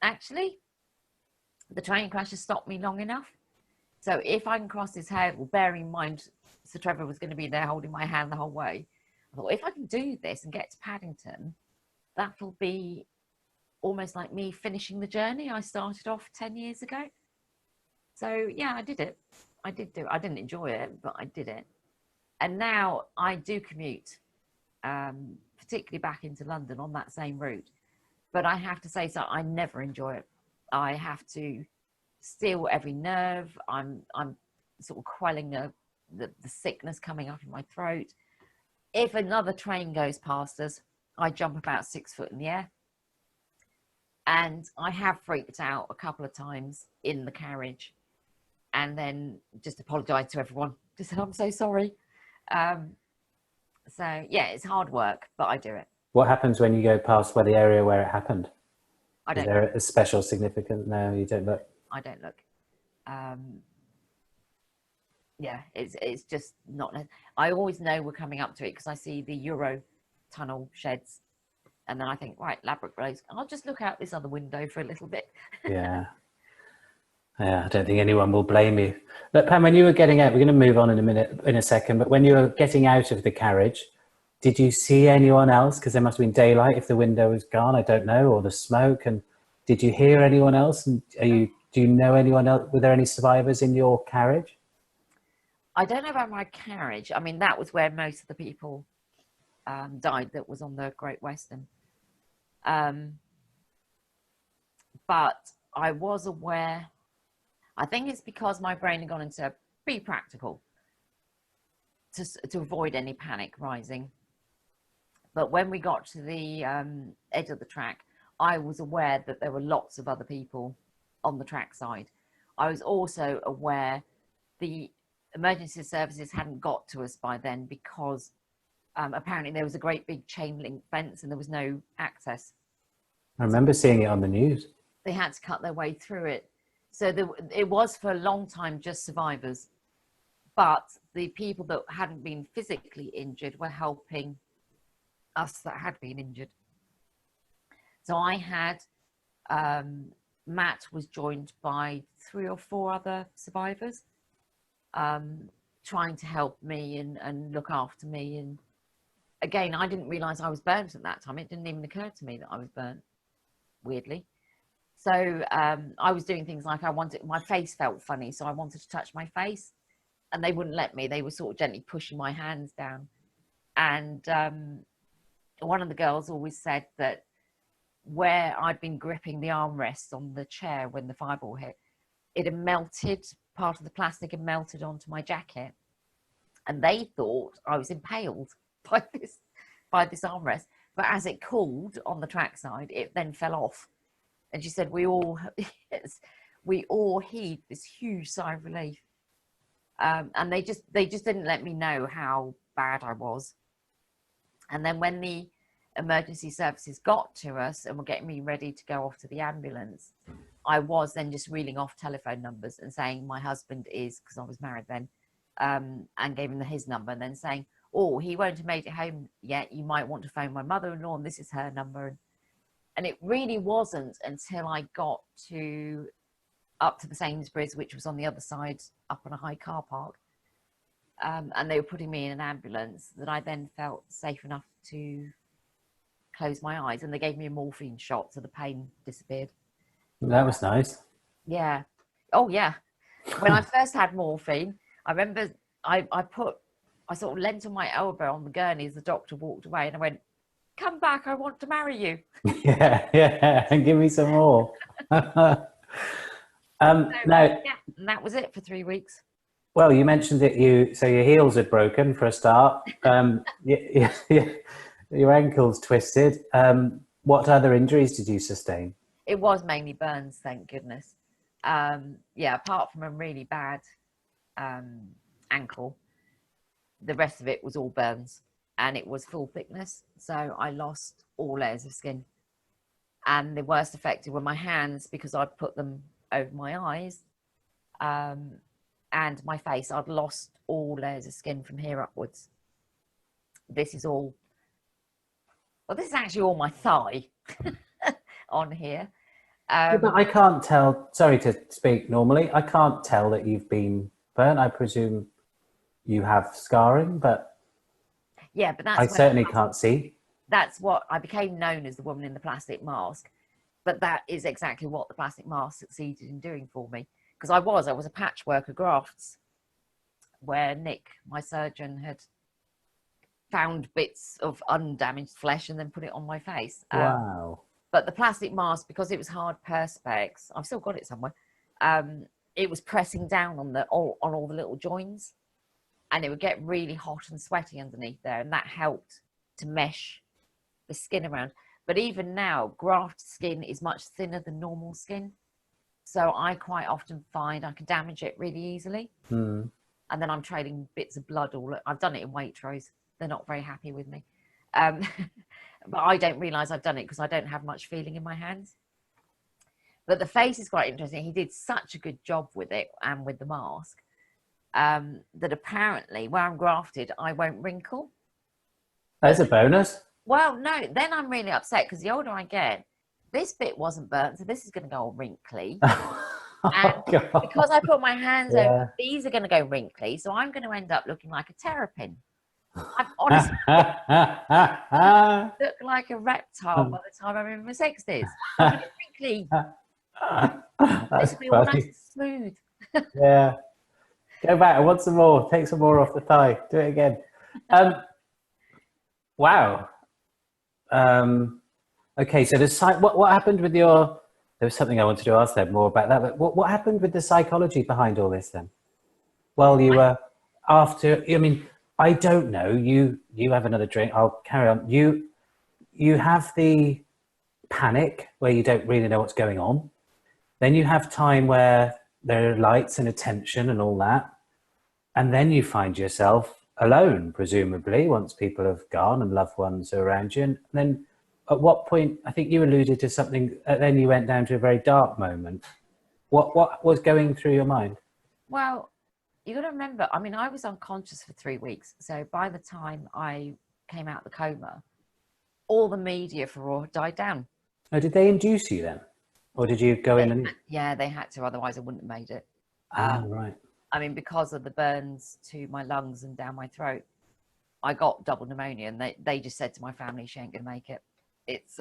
actually, the train crash has stopped me long enough. So if I can cross this hurdle, bearing in mind Sir Trevor was going to be there holding my hand the whole way, I thought, if I can do this and get to Paddington, that'll be almost like me finishing the journey I started off 10 years ago. So yeah, I did it. I didn't enjoy it, but I did it. And now I do commute, particularly back into London on that same route. But I have to say, so I never enjoy it. I have to steel every nerve. I'm sort of quelling the sickness coming up in my throat. If another train goes past us, I jump about 6 foot in the air. And I have freaked out a couple of times in the carriage and then just apologized to everyone. Just said, I'm so sorry. So yeah, it's hard work, but I do it. What happens when you go past the area where it happened? I Is don't there look. a special significance? No, you don't look. I don't look. Yeah, it's just not. I always know we're coming up to it because I see the Euro tunnel sheds, and then I think, right, Ladbroke Road. I'll just look out this other window for a little bit. Yeah. Yeah, I don't think anyone will blame you. But Pam, when you were getting out, we're going to move on in a second, but when you were getting out of the carriage, did you see anyone else? Because there must have been daylight if the window was gone, I don't know, or the smoke. And did you hear anyone else? And do you know anyone else? Were there any survivors in your carriage? I don't know about my carriage. I mean, that was where most of the people died that was on the Great Western. But I was aware, I think it's because my brain had gone into be practical to avoid any panic rising. But when we got to the edge of the track, I was aware that there were lots of other people on the track side. I was also aware the emergency services hadn't got to us by then because apparently there was a great big chain link fence and there was no access. I remember seeing it on the news. They had to cut their way through it. So it was for a long time just survivors. But the people that hadn't been physically injured were helping us that had been injured. So I had, Matt was joined by 3 or 4 other survivors trying to help me and look after me. And again, I didn't realise I was burnt at that time. It didn't even occur to me that I was burnt, weirdly. So I was doing things like my face felt funny, so I wanted to touch my face and they wouldn't let me. They were sort of gently pushing my hands down. And one of the girls always said that where I'd been gripping the armrests on the chair when the fireball hit, it had melted, part of the plastic had melted onto my jacket. And they thought I was impaled by this armrest. But as it cooled on the trackside, it then fell off. And she said, we all heaved this huge sigh of relief. And they just didn't let me know how bad I was. And then when the emergency services got to us and were getting me ready to go off to the ambulance, I was then just reeling off telephone numbers and saying my husband is, because I was married then, and gave him his number, and then saying, oh, he won't have made it home yet. You might want to phone my mother-in-law, and this is her number. And it really wasn't until I got up to the Sainsbury's, which was on the other side, up on a high car park, and they were putting me in an ambulance, that I then felt safe enough to close my eyes. And they gave me a morphine shot, so the pain disappeared. That was nice. Yeah. Oh, yeah. When I first had morphine, I remember I sort of leant on my elbow on the gurney as the doctor walked away, and I went, come back, I want to marry you. Yeah, and give me some more. Yeah, Now, and that was it for 3 weeks. well, you mentioned that so your heels had broken for a start. Your ankles twisted. What other injuries did you sustain? It was mainly burns, thank goodness. Yeah, apart from a really bad ankle, the rest of it was all burns, and it was full thickness. So I lost all layers of skin. And the worst affected were my hands, because I'd put them over my eyes, and my face. I'd lost all layers of skin from here upwards. This is actually all my thigh on here. But I can't tell, sorry to speak normally, I can't tell that you've been burnt. I presume you have scarring, but yeah, but that's I certainly can't see. That's what I became known as, the woman in the plastic mask. But that is exactly what the plastic mask succeeded in doing for me. Because I was a patchwork of grafts, where Nick, my surgeon, had found bits of undamaged flesh and then put it on my face. Wow. But the plastic mask, because it was hard perspex, I've still got it somewhere, it was pressing down on all the little joints, and it would get really hot and sweaty underneath there, and that helped to mesh the skin around. But even now, graft skin is much thinner than normal skin, so I quite often find I can damage it really easily. And then I'm trailing bits of blood I've done it in Waitrose. They're not very happy with me, but I don't realize I've done it because I don't have much feeling in my hands. But the face is quite interesting. He did such a good job with it and with the mask that apparently where I'm grafted, I won't wrinkle. That's a bonus. Well, no, then I'm really upset because the older I get, this bit wasn't burnt, so this is going to go all wrinkly. And because I put my hands over, these are going to go wrinkly, so I'm going to end up looking like a terrapin. I'm honestly look like a reptile by the time I'm in my 60s. I'm going to be wrinkly. That's be all nice and smooth. Yeah. Go back. I want some more. Take some more off the thigh. Do it again. Wow. Okay, so what happened with your? There was something I wanted to ask them more about that. But what happened with the psychology behind all this then? Well, you were after. I mean, I don't know. You have another drink. I'll carry on. You have the panic where you don't really know what's going on. Then you have time where there are lights and attention and all that. And then you find yourself alone, presumably, once people have gone and loved ones are around you. And then at what point, I think you alluded to something, then you went down to a very dark moment. What was going through your mind? Well, you got to remember, I mean, I was unconscious for 3 weeks. So by the time I came out of the coma, all the media for Raw died down. Oh, did they induce you then? Or did you go in and... Yeah, they had to, otherwise I wouldn't have made it. Right. I mean, because of the burns to my lungs and down my throat, I got double pneumonia, and they just said to my family, she ain't gonna make it. It's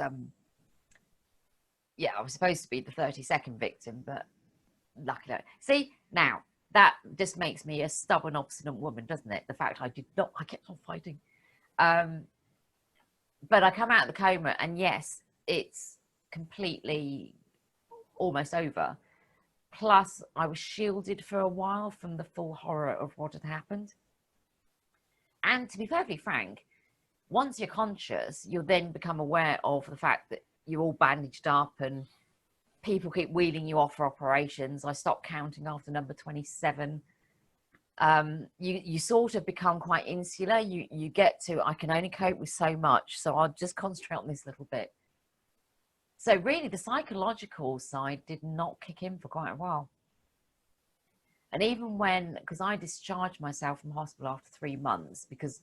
yeah, I was supposed to be the 32nd victim, but luckily, see, now that just makes me a stubborn, obstinate woman, doesn't it? The fact I kept on fighting. But I come out of the coma, and yes, it's completely almost over. Plus, I was shielded for a while from the full horror of what had happened. And to be perfectly frank, once you're conscious, you'll then become aware of the fact that you're all bandaged up and people keep wheeling you off for operations. I stopped counting after number 27. You sort of become quite insular. You get to, I can only cope with so much, so I'll just concentrate on this little bit. So really, the psychological side did not kick in for quite a while. And even when, because I discharged myself from hospital after 3 months, because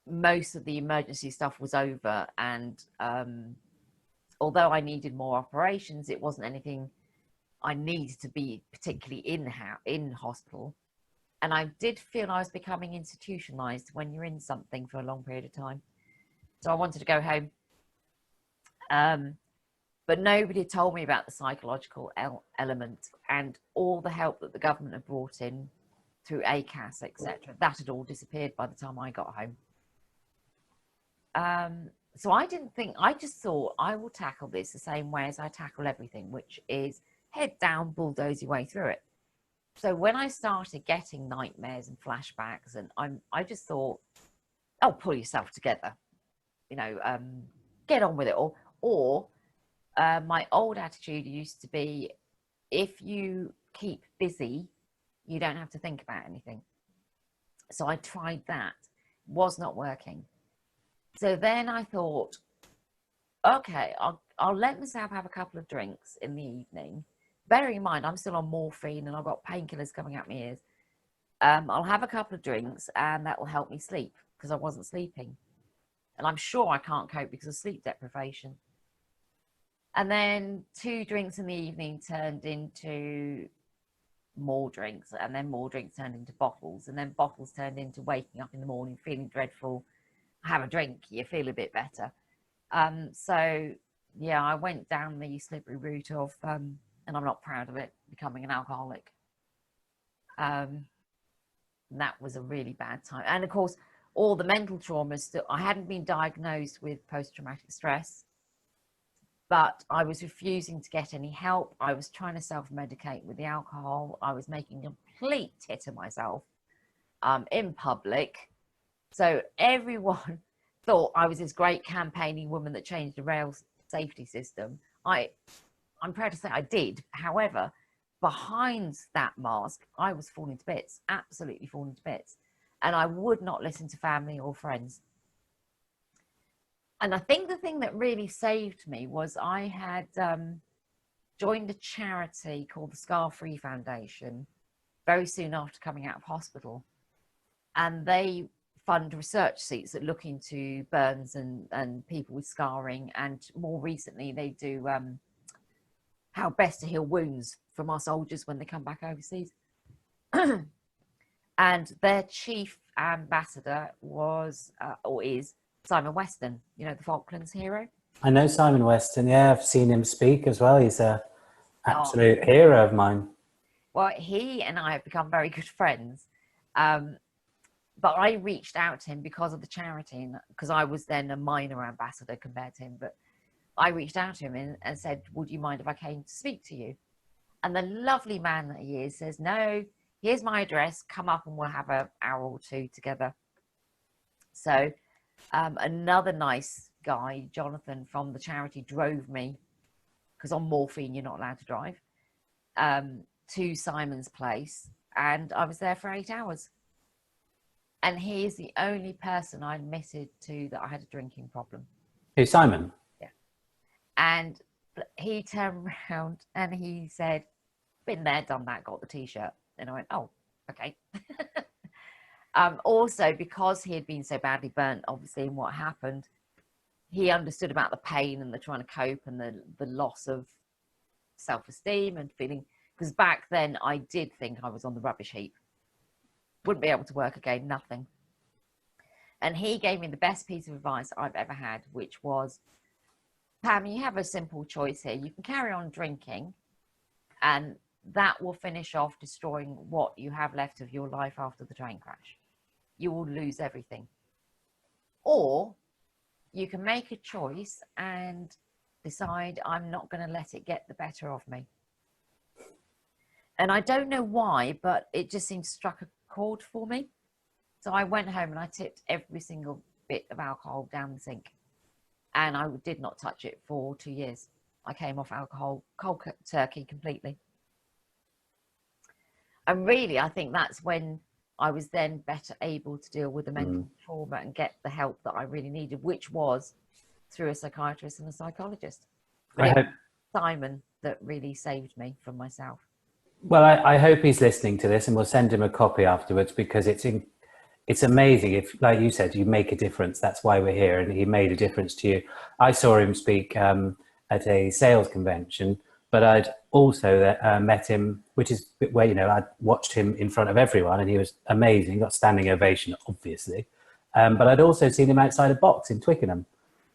most of the emergency stuff was over, and although I needed more operations, it wasn't anything I needed to be particularly in hospital. And I did feel I was becoming institutionalized when you're in something for a long period of time. So I wanted to go home. But nobody had told me about the psychological element and all the help that the government had brought in through ACAS, etc. That had all disappeared by the time I got home. So I just thought I will tackle this the same way as I tackle everything, which is head down, bulldoze your way through it. So when I started getting nightmares and flashbacks, and I just thought, oh, pull yourself together, get on with it. Or my old attitude used to be, if you keep busy, you don't have to think about anything. So I tried that, was not working. So then I thought, okay, I'll let myself have a couple of drinks in the evening. Bearing in mind, I'm still on morphine and I've got painkillers coming out my ears. I'll have a couple of drinks and that will help me sleep, because I wasn't sleeping. And I'm sure I can't cope because of sleep deprivation. And then 2 drinks in the evening turned into more drinks, and then more drinks turned into bottles, and then bottles turned into waking up in the morning feeling dreadful. Have a drink, you feel a bit better. So yeah, I went down the slippery route of, and I'm not proud of it, becoming an alcoholic. That was a really bad time. And of course, all the mental traumas that I hadn't been diagnosed with post-traumatic stress, but I was refusing to get any help. I was trying to self-medicate with the alcohol. I was making a complete tit of myself in public. So everyone thought I was this great campaigning woman that changed the rail safety system. I'm proud to say I did. However, behind that mask, I was falling to bits, absolutely falling to bits. And I would not listen to family or friends. And I think the thing that really saved me was I had joined a charity called the Scar Free Foundation very soon after coming out of hospital. And they fund research seats that look into burns and people with scarring. And more recently, they do how best to heal wounds from our soldiers when they come back overseas. And their chief ambassador was, or is, Simon Weston, you know, the Falklands hero. I know Simon Weston. Yeah, I've seen him speak as well. He's a absolute hero of mine. Well, he and I have become very good friends. But I reached out to him because of the charity, because I was then a minor ambassador compared to him. But I reached out to him and said, would you mind if I came to speak to you? And the lovely man that he is says, no, here's my address. Come up and we'll have an hour or two together. So another nice guy, Jonathan, from the charity drove me, because on morphine, you're not allowed to drive, to Simon's place. And I was there for 8 hours. And he is the only person I admitted to that I had a drinking problem. Who's Simon? Yeah. And he turned around and he said, been there, done that, got the T-shirt. And I went, oh, okay. Also, because he had been so badly burnt, obviously, in what happened, he understood about the pain and the trying to cope and the loss of self-esteem and feeling, because back then I did think I was on the rubbish heap. Wouldn't be able to work again, nothing. And he gave me the best piece of advice I've ever had, which was, Pam, you have a simple choice here. You can carry on drinking and that will finish off destroying what you have left of your life after the train crash. You will lose everything. Or you can make a choice and decide, I'm not going to let it get the better of me. And I don't know why, but it just seemed struck a chord for me. So I went home and I tipped every single bit of alcohol down the sink. And I did not touch it for 2 years. I came off alcohol cold turkey completely. And really, I think that's when I was then better able to deal with the mental trauma and get the help that I really needed, which was through a psychiatrist and a psychologist. But it was Simon that really saved me from myself. Well, I hope he's listening to this, and we'll send him a copy afterwards, because it's amazing. If, like you said, you make a difference. That's why we're here, and he made a difference to you. I saw him speak at a sales convention, but I'd also met him, which is where, you know, I'd watched him in front of everyone, and he was amazing. Got standing ovation, obviously. But I'd also seen him outside a box in Twickenham,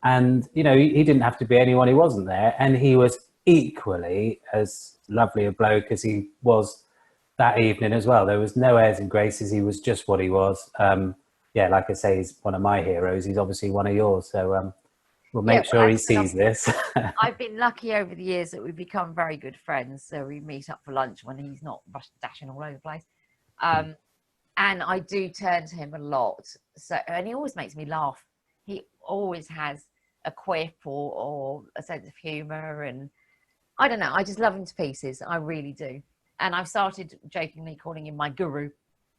and you know, he didn't have to be anyone. He wasn't there, and he was equally as lovely a bloke as he was that evening as well. There was no airs and graces. He was just what he was. Yeah, like I say, he's one of my heroes. He's obviously one of yours. So we'll make sure he sees this. I've been lucky over the years that we've become very good friends. So we meet up for lunch when he's not dashing all over the place. And I do turn to him a lot. So, and he always makes me laugh. He always has a quip or a sense of humor, and I don't know, I just love him to pieces. I really do. And I've started jokingly calling him my guru.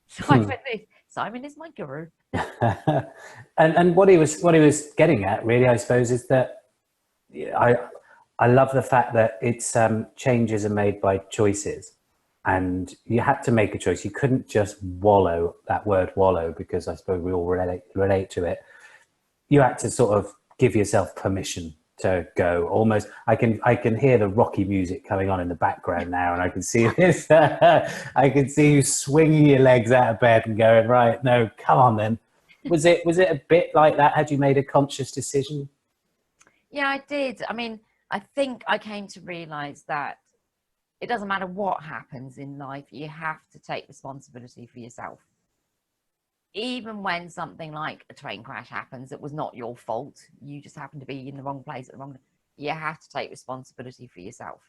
Simon is my guru. and what he was getting at, really, I suppose, is that I love the fact that it's changes are made by choices, and you had to make a choice. You couldn't just wallow, that word wallow, because I suppose we all relate to it. You had to sort of give yourself permission to go. Almost, I can hear the Rocky music coming on in the background now, and I can see this. I can see you swinging your legs out of bed and going, right, no, come on then. Was it a bit like that? Had you made a conscious decision? Yeah, I did. I mean, I think I came to realize that it doesn't matter what happens in life, you have to take responsibility for yourself. Even when something like a train crash happens, it was not your fault. You just happened to be in the wrong place at the wrong time. You have to take responsibility for yourself.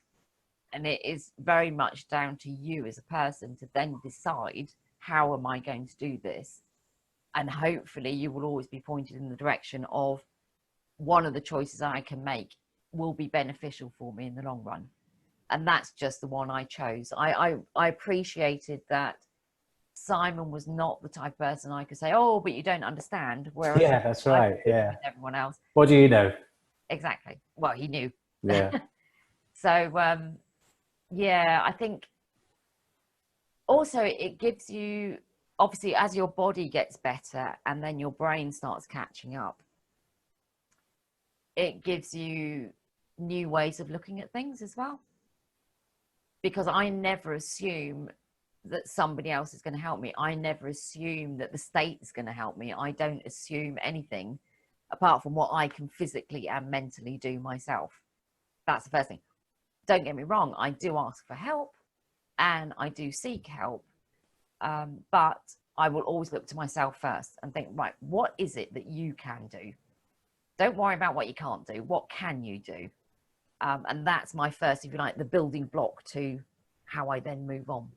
And it is very much down to you as a person to then decide, how am I going to do this? And hopefully you will always be pointed in the direction of one of the choices I can make will be beneficial for me in the long run. And that's just the one I chose. I appreciated that Simon was not the type of person I could say, oh, but you don't understand. Whereas yeah, that's right. Yeah. Everyone else. What do you know? Exactly. Well, he knew. Yeah. So yeah, I think also it gives you, obviously, as your body gets better and then your brain starts catching up, it gives you new ways of looking at things as well. Because I never assume that somebody else is going to help me. I never assume that the state is going to help me. I don't assume anything apart from what I can physically and mentally do myself. That's the first thing. Don't get me wrong, I do ask for help and I do seek help, but I will always look to myself first and think, right, what is it that you can do? Don't worry about what you can't do. What can you do? And that's my first, if you like, the building block to how I then move on.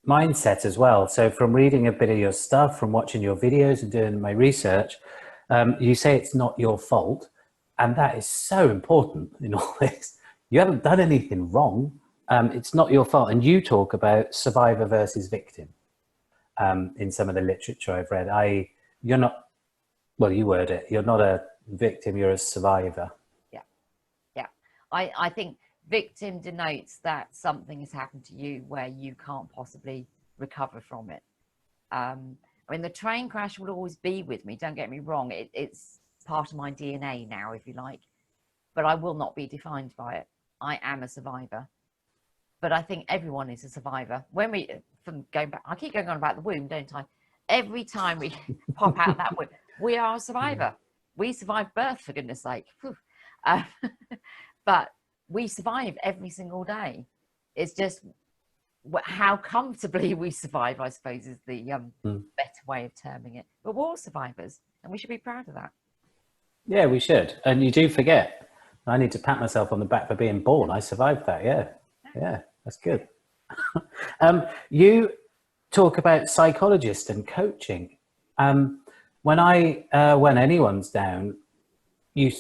Mindset as well. So from reading a bit of your stuff, from watching your videos and doing my research, you say it's not your fault. And that is so important in all this. You haven't done anything wrong. It's not your fault. And you talk about survivor versus victim in some of the literature I've read. You're not, well, you word it, you're not a victim, you're a survivor. Yeah. I think victim denotes that something has happened to you where you can't possibly recover from it. I mean, the train crash will always be with me. Don't get me wrong. It's part of my DNA now, if you like, but I will not be defined by it. I am a survivor, but I think everyone is a survivor. When we, from going back, I keep going on about the womb, don't I? Every time we pop out that womb, we are a survivor. We survived birth, for goodness sake. But we survive every single day. It's just how comfortably we survive, I suppose, is the better way of terming it. But we're all survivors, and we should be proud of that. Yeah, we should. And you do forget. I need to pat myself on the back for being born. I survived that. Yeah, that's good. You talk about psychologists and coaching. When anyone's down, you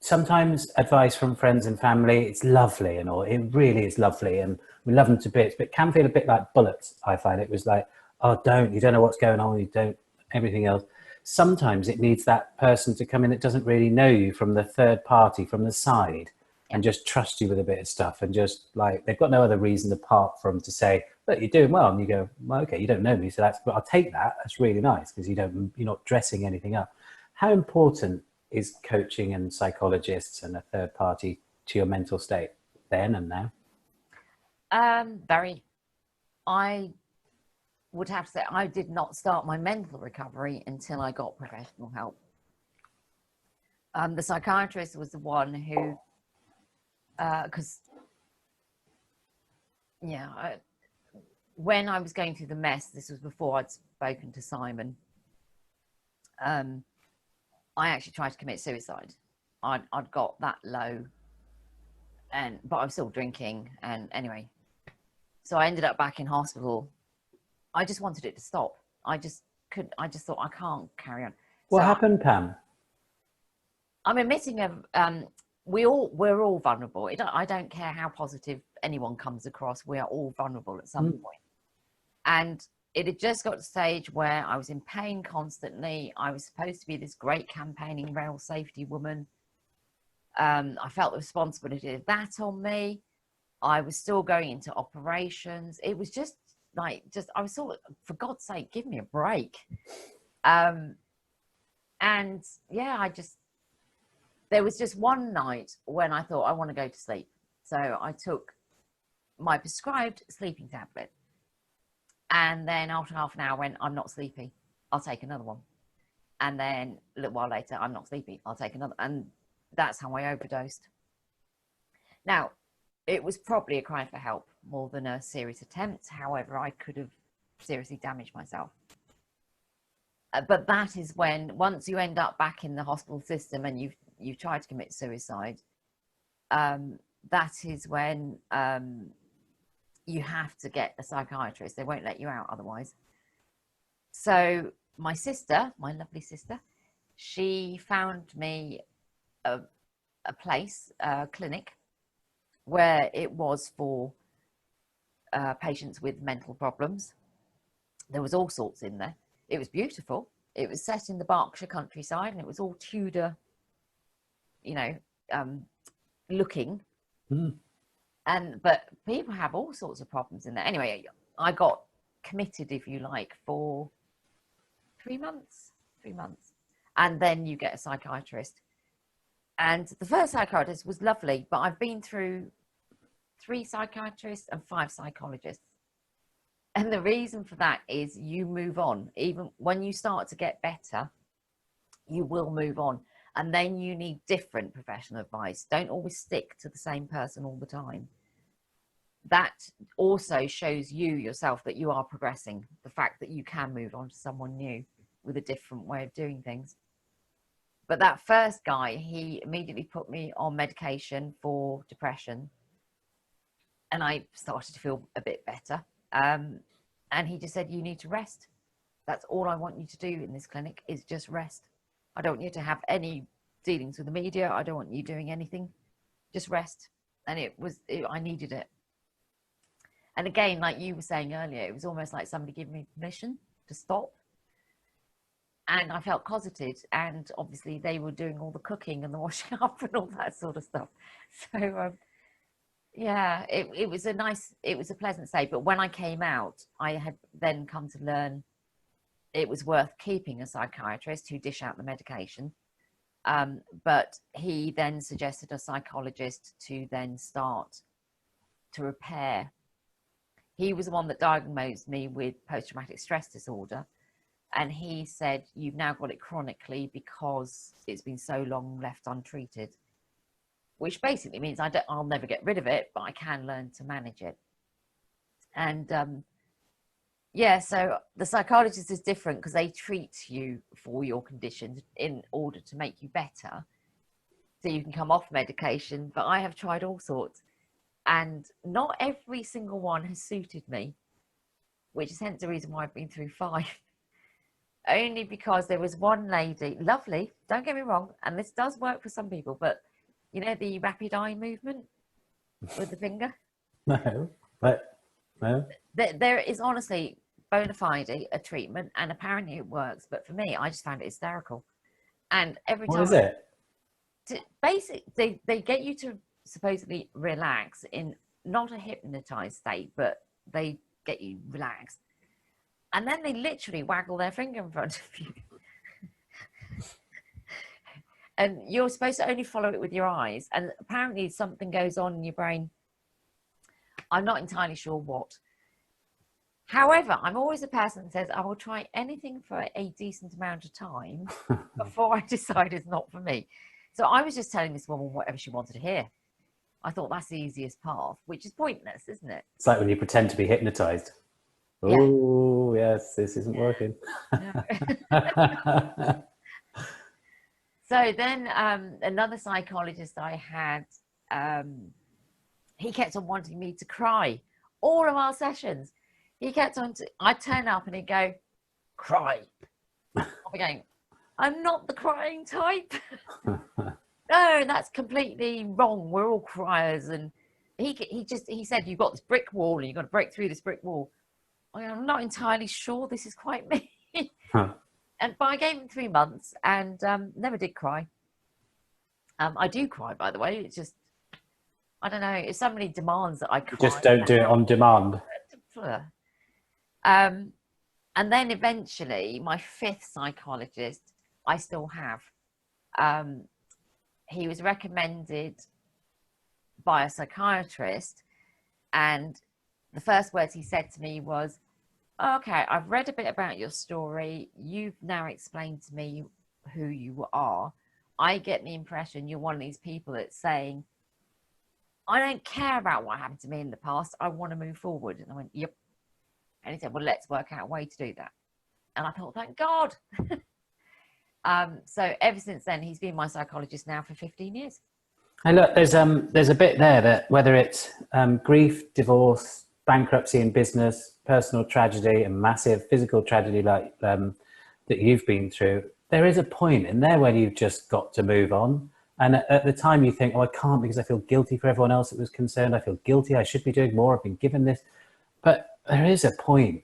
sometimes advice from friends and family, it's lovely and all. It really is lovely, and we love them to bits, but it can feel a bit like bullets. I find it was like, oh, you don't know what's going on, you don't, everything else. Sometimes it needs that person to come in that doesn't really know you, from the third party, from the side, and just trust you with a bit of stuff, and just like, they've got no other reason apart from to say, look, you're doing well, and you go, well, okay, you don't know me, so but I'll take that. That's really nice, because you're not dressing anything up. How important is coaching and psychologists and a third party to your mental state then and now? Very. I would have to say I did not start my mental recovery until I got professional help. The psychiatrist was the one who, when I was going through the mess, this was before I'd spoken to Simon, I actually tried to commit suicide. I'd got that low, but I was still drinking, and anyway, so I ended up back in hospital. I just wanted it to stop. I just thought, I can't carry on. What happened, Pam? I'm admitting we're all vulnerable. I don't care how positive anyone comes across. We are all vulnerable at some point. And it had just got to the stage where I was in pain constantly. I was supposed to be this great campaigning rail safety woman. I felt the responsibility of that on me. I was still going into operations. It was just like, I was sort of, for God's sake, give me a break. And yeah, there was just one night when I thought, I want to go to sleep. So I took my prescribed sleeping tablet. And then after half an hour, I went, I'm not sleepy, I'll take another one. And then a little while later, I'm not sleepy, I'll take another. And that's how I overdosed. Now, it was probably a cry for help more than a serious attempt. However, I could have seriously damaged myself. But that is when, once you end up back in the hospital system and you've tried to commit suicide, that is when you have to get a psychiatrist. They won't let you out otherwise. So my sister, my lovely sister, she found me a place, a clinic, where it was for patients with mental problems. There was all sorts in there. It was beautiful. It was set in the Berkshire countryside, and it was all Tudor, looking. but people have all sorts of problems in there. Anyway, I got committed, if you like, for 3 months, and then you get a psychiatrist. And the first psychiatrist was lovely, but I've been through 3 psychiatrists and 5 psychologists. And the reason for that is you move on. Even when you start to get better, you will move on. And then you need different professional advice. Don't always stick to the same person all the time. That also shows you yourself that you are progressing. The fact that you can move on to someone new with a different way of doing things. But that first guy, he immediately put me on medication for depression. And I started to feel a bit better. And he just said, you need to rest. That's all I want you to do in this clinic is just rest. I don't want you to have any dealings with the media. I don't want you doing anything. Just rest. And I needed it. And again, like you were saying earlier, it was almost like somebody giving me permission to stop. And I felt cosseted. And obviously they were doing all the cooking and the washing up and all that sort of stuff. So, yeah, it was a pleasant stay. But when I came out, I had then come to learn it was worth keeping a psychiatrist who dish out the medication. But he then suggested a psychologist to then start to repair. He was the one that diagnosed me with post-traumatic stress disorder. And he said, you've now got it chronically because it's been so long left untreated. Which basically means I'll never get rid of it, but I can learn to manage it. And yeah, so the psychologist is different because they treat you for your conditions in order to make you better. So you can come off medication, but I have tried all sorts. And not every single one has suited me, which is hence the reason why I've been through 5. Only because there was one lady, lovely, don't get me wrong, and this does work for some people, but you know the rapid eye movement with the finger? No, but no. There is honestly bona fide a treatment, and apparently it works. But for me, I just found it hysterical. And every time, What is it? Basically, they get you to supposedly relax in not a hypnotized state, but they get you relaxed. And then they literally waggle their finger in front of you. And you're supposed to only follow it with your eyes. And apparently something goes on in your brain. I'm not entirely sure what. However, I'm always a person that says I will try anything for a decent amount of time before I decide it's not for me. So I was just telling this woman whatever she wanted to hear. I thought that's the easiest path, which is pointless, isn't it? It's like when you pretend to be hypnotized. Yeah. Oh, yes, this isn't working. No. So then another psychologist I had, he kept on wanting me to cry. All of our sessions, he kept on, I'd turn up and he'd go, cry. I'll be going, I'm not the crying type. No, that's completely wrong. We're all criers. And he said, you've got this brick wall and you've got to break through this brick wall. I'm not entirely sure this is quite me. But I gave him 3 months and never did cry. I do cry, by the way. It's just, I don't know, if somebody demands that I cry. Just don't do it on demand. And then eventually, my 5th psychologist, I still have. He was recommended by a psychiatrist. And the first words he said to me was, okay, I've read a bit about your story. You've now explained to me who you are. I get the impression you're one of these people that's saying, I don't care about what happened to me in the past. I want to move forward. And I went, yep. And he said, well, let's work out a way to do that. And I thought, thank God. So ever since then, he's been my psychologist now for 15 years. And look, there's a bit there that whether it's grief, divorce, bankruptcy in business, personal tragedy, and massive physical tragedy like that you've been through, there is a point in there when you've just got to move on. And at the time you think, oh, I can't because I feel guilty for everyone else that was concerned. I feel guilty. I should be doing more. I've been given this. But there is a point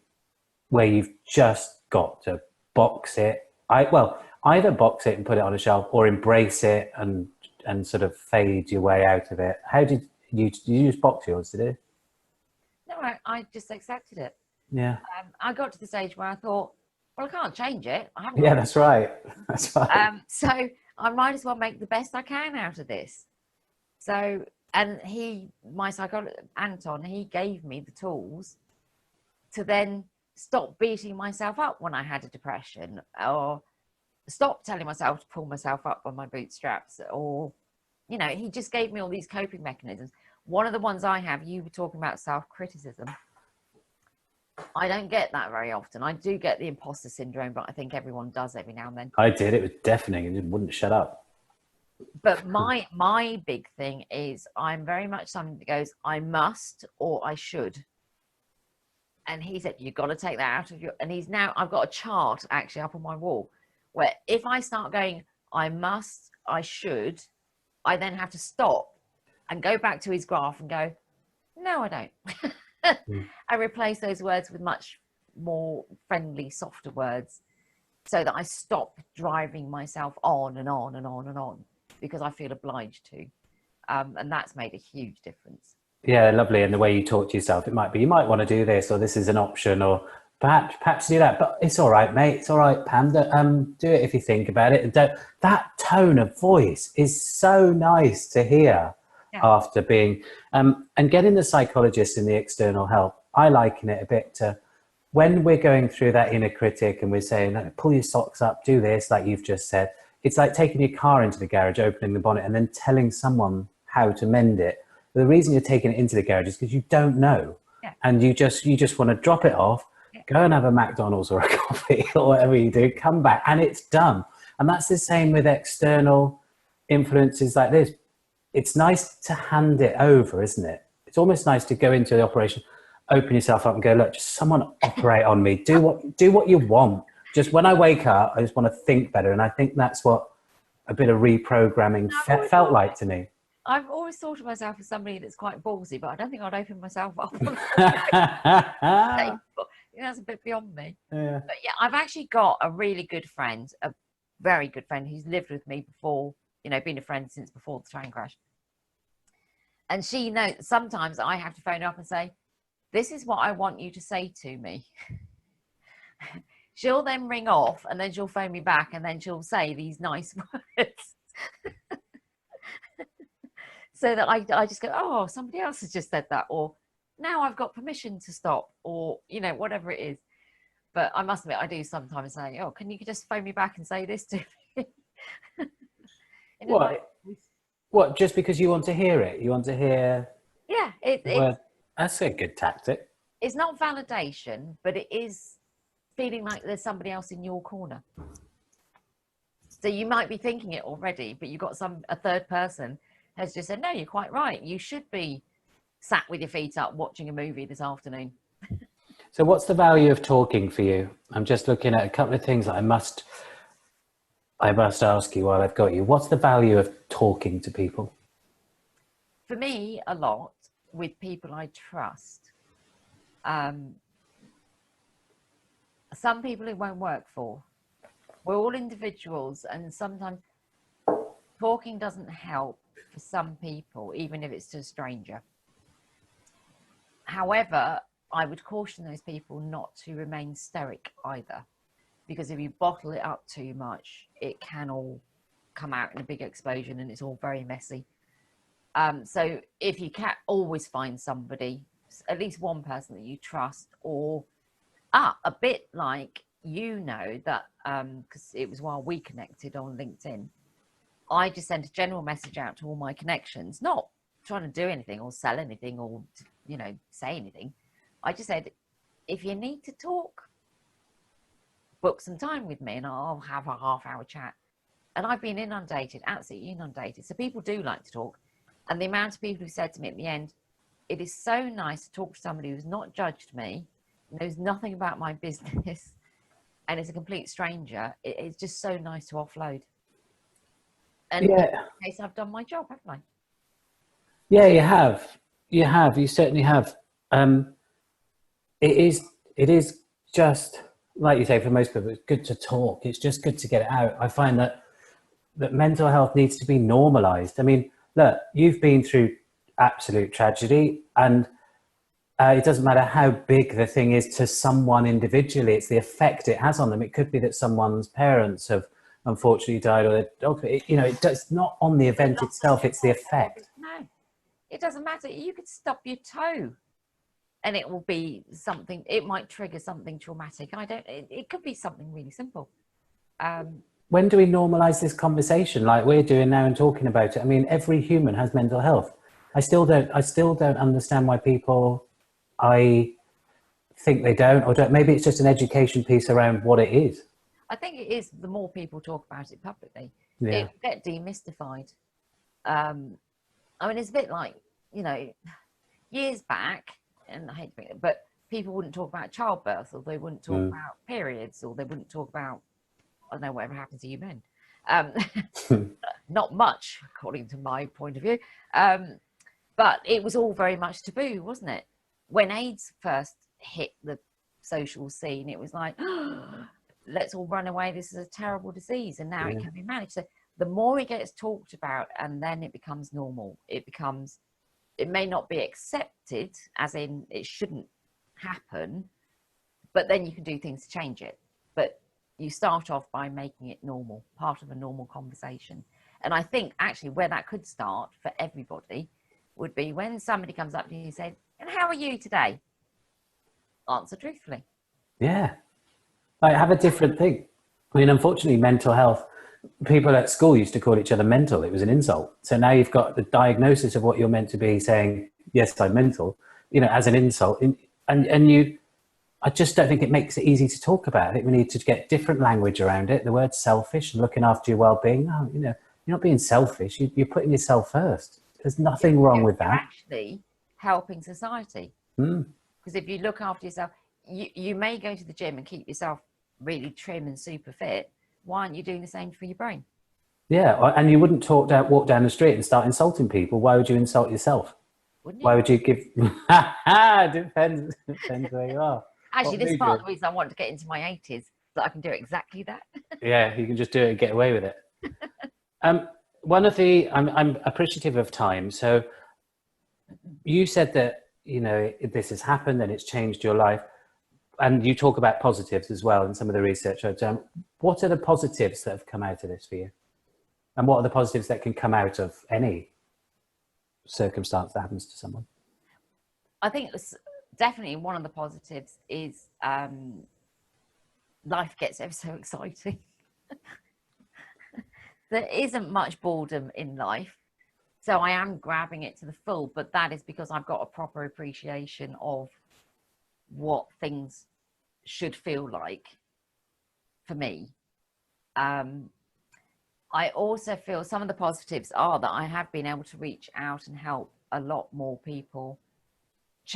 where you've just got to box it. Either box it and put it on a shelf or embrace it and sort of fade your way out of it. You just box yours, did you? No, I just accepted it. Yeah. I got to the stage where I thought, well, I can't change it. I haven't. Yeah, that's right. That's right. So I might as well make the best I can out of this. So, and my psychologist, Anton, he gave me the tools to then stop beating myself up when I had a depression, or stop telling myself to pull myself up by my bootstraps, or, you know, he just gave me all these coping mechanisms. One of the ones I have, you were talking about self-criticism. I don't get that very often. I do get the imposter syndrome, but I think everyone does every now and then. I did. It was deafening and it wouldn't shut up. But my big thing is I'm very much something that goes, I must or I should. And he said, you've got to take that out of your, and I've got a chart actually up on my wall where if I start going, I must, I should, I then have to stop and go back to his graph and go, no, I don't. I replace those words with much more friendly, softer words so that I stop driving myself on and on and on and on because I feel obliged to. And that's made a huge difference. Yeah, lovely. And the way you talk to yourself, it might be, you might want to do this, or this is an option, or perhaps do that, but it's all right, mate. It's all right, Pam. Do it if you think about it. And that tone of voice is so nice to hear. Yeah. After being, and getting the psychologist and the external help, I liken it a bit to when we're going through that inner critic and we're saying, pull your socks up, do this, like you've just said. It's like taking your car into the garage, opening the bonnet, and then telling someone how to mend it. The reason you're taking it into the garage is because you don't know. Yeah. And you just want to drop it off, go and have a McDonald's or a coffee or whatever you do, come back, and it's done. And that's the same with external influences like this. It's nice to hand it over, isn't it? It's almost nice to go into the operation, open yourself up and go, look, just someone operate on me. Do what you want. Just when I wake up, I just want to think better. And I think that's what a bit of reprogramming felt like to me. I've always thought of myself as somebody that's quite ballsy, but I don't think I'd open myself up. That's a bit beyond me. Yeah. But yeah, I've actually got a really good friend, a very good friend who's lived with me before, you know, been a friend since before the train crash. And she knows sometimes I have to phone her up and say, this is what I want you to say to me. She'll then ring off and then she'll phone me back and then she'll say these nice words. So that I just go, oh, somebody else has just said that. Or now I've got permission to stop, or, you know, whatever it is. But I must admit, I do sometimes say, oh, can you just phone me back and say this to me? What? Just because you want to hear it? You want to hear? Yeah, that's a good tactic. It's not validation, but it is feeling like there's somebody else in your corner. So you might be thinking it already, but you've got a third person has just said, no, you're quite right. You should be sat with your feet up watching a movie this afternoon. So what's the value of talking for you? I'm just looking at a couple of things that I must ask you while I've got you. What's the value of talking to people? For me, a lot with people I trust. Some people it won't work for. We're all individuals, and sometimes talking doesn't help for some people, even if it's to a stranger. However, I would caution those people not to remain stoic either, because if you bottle it up too much, it can all come out in a big explosion and it's all very messy. So if you can always find somebody, at least one person that you trust, or a bit like, you know, that because it was while we connected on LinkedIn, I just sent a general message out to all my connections, not trying to do anything or sell anything or, you know, say anything. I just said, if you need to talk, book some time with me and I'll have a half-hour chat. And I've been inundated, absolutely inundated. So people do like to talk. And the amount of people who said to me at the end, it is so nice to talk to somebody who's not judged me, knows nothing about my business, and is a complete stranger. It's just so nice to offload. And in that case, I've done my job, haven't I? Yeah, you have. You certainly have. It is just, like you say, for most people, it's good to talk. It's just good to get it out. I find that mental health needs to be normalized. I mean, look, you've been through absolute tragedy. And it doesn't matter how big the thing is to someone individually, it's the effect it has on them. It could be that someone's parents have unfortunately died, or their dog, it's not on the event itself, it's the effect. No, it doesn't matter. You could stub your toe and it will be something, it might trigger something traumatic. It could be something really simple. When do we normalize this conversation like we're doing now and talking about it? I mean, every human has mental health. I still don't understand why people, I think they don't, or don't. Maybe it's just an education piece around what it is. I think it is. The more people talk about it publicly, Yeah. it will get demystified. I mean, it's a bit like, years back, and I hate to bring it, but people wouldn't talk about childbirth, or they wouldn't talk about periods, or they wouldn't talk about, I don't know, whatever happens to you men. Not much, according to my point of view. But it was all very much taboo, wasn't it? When AIDS first hit the social scene, it was like, oh, let's all run away. This is a terrible disease. And now it can be managed. So the more it gets talked about, and then it becomes normal, it may not be accepted, as in it shouldn't happen, but then you can do things to change it. But you start off by making it normal, part of a normal conversation. And I think actually where that could start for everybody would be when somebody comes up to you and says, and how are you today? Answer truthfully. Yeah. Like, have a different thing. I mean, unfortunately, mental health, people at school used to call each other mental. It was an insult. So now you've got the diagnosis of what you're meant to be saying, yes, I'm mental, as an insult. I just don't think it makes it easy to talk about. I think we need to get different language around it. The word selfish and looking after your well-being. Oh, you're not being selfish. You're putting yourself first. There's nothing wrong with that. You're actually helping society. Because if you look after yourself, you may go to the gym and keep yourself really trim and super fit. Why aren't you doing the same for your brain? Yeah, and you wouldn't walk down the street and start insulting people. Why would you insult yourself? Wouldn't you? Why would you give? Depends where you are. Actually, this is part of the reason I want to get into my 80s, that I can do exactly that. Yeah, you can just do it and get away with it. I'm appreciative of time. So you said that, this has happened and it's changed your life. And you talk about positives as well in some of the research I've done. What are the positives that have come out of this for you? And what are the positives that can come out of any circumstance that happens to someone? I think definitely one of the positives is life gets ever so exciting. There isn't much boredom in life. So I am grabbing it to the full, but that is because I've got a proper appreciation of what things should feel like for me. I also feel some of the positives are that I have been able to reach out and help a lot more people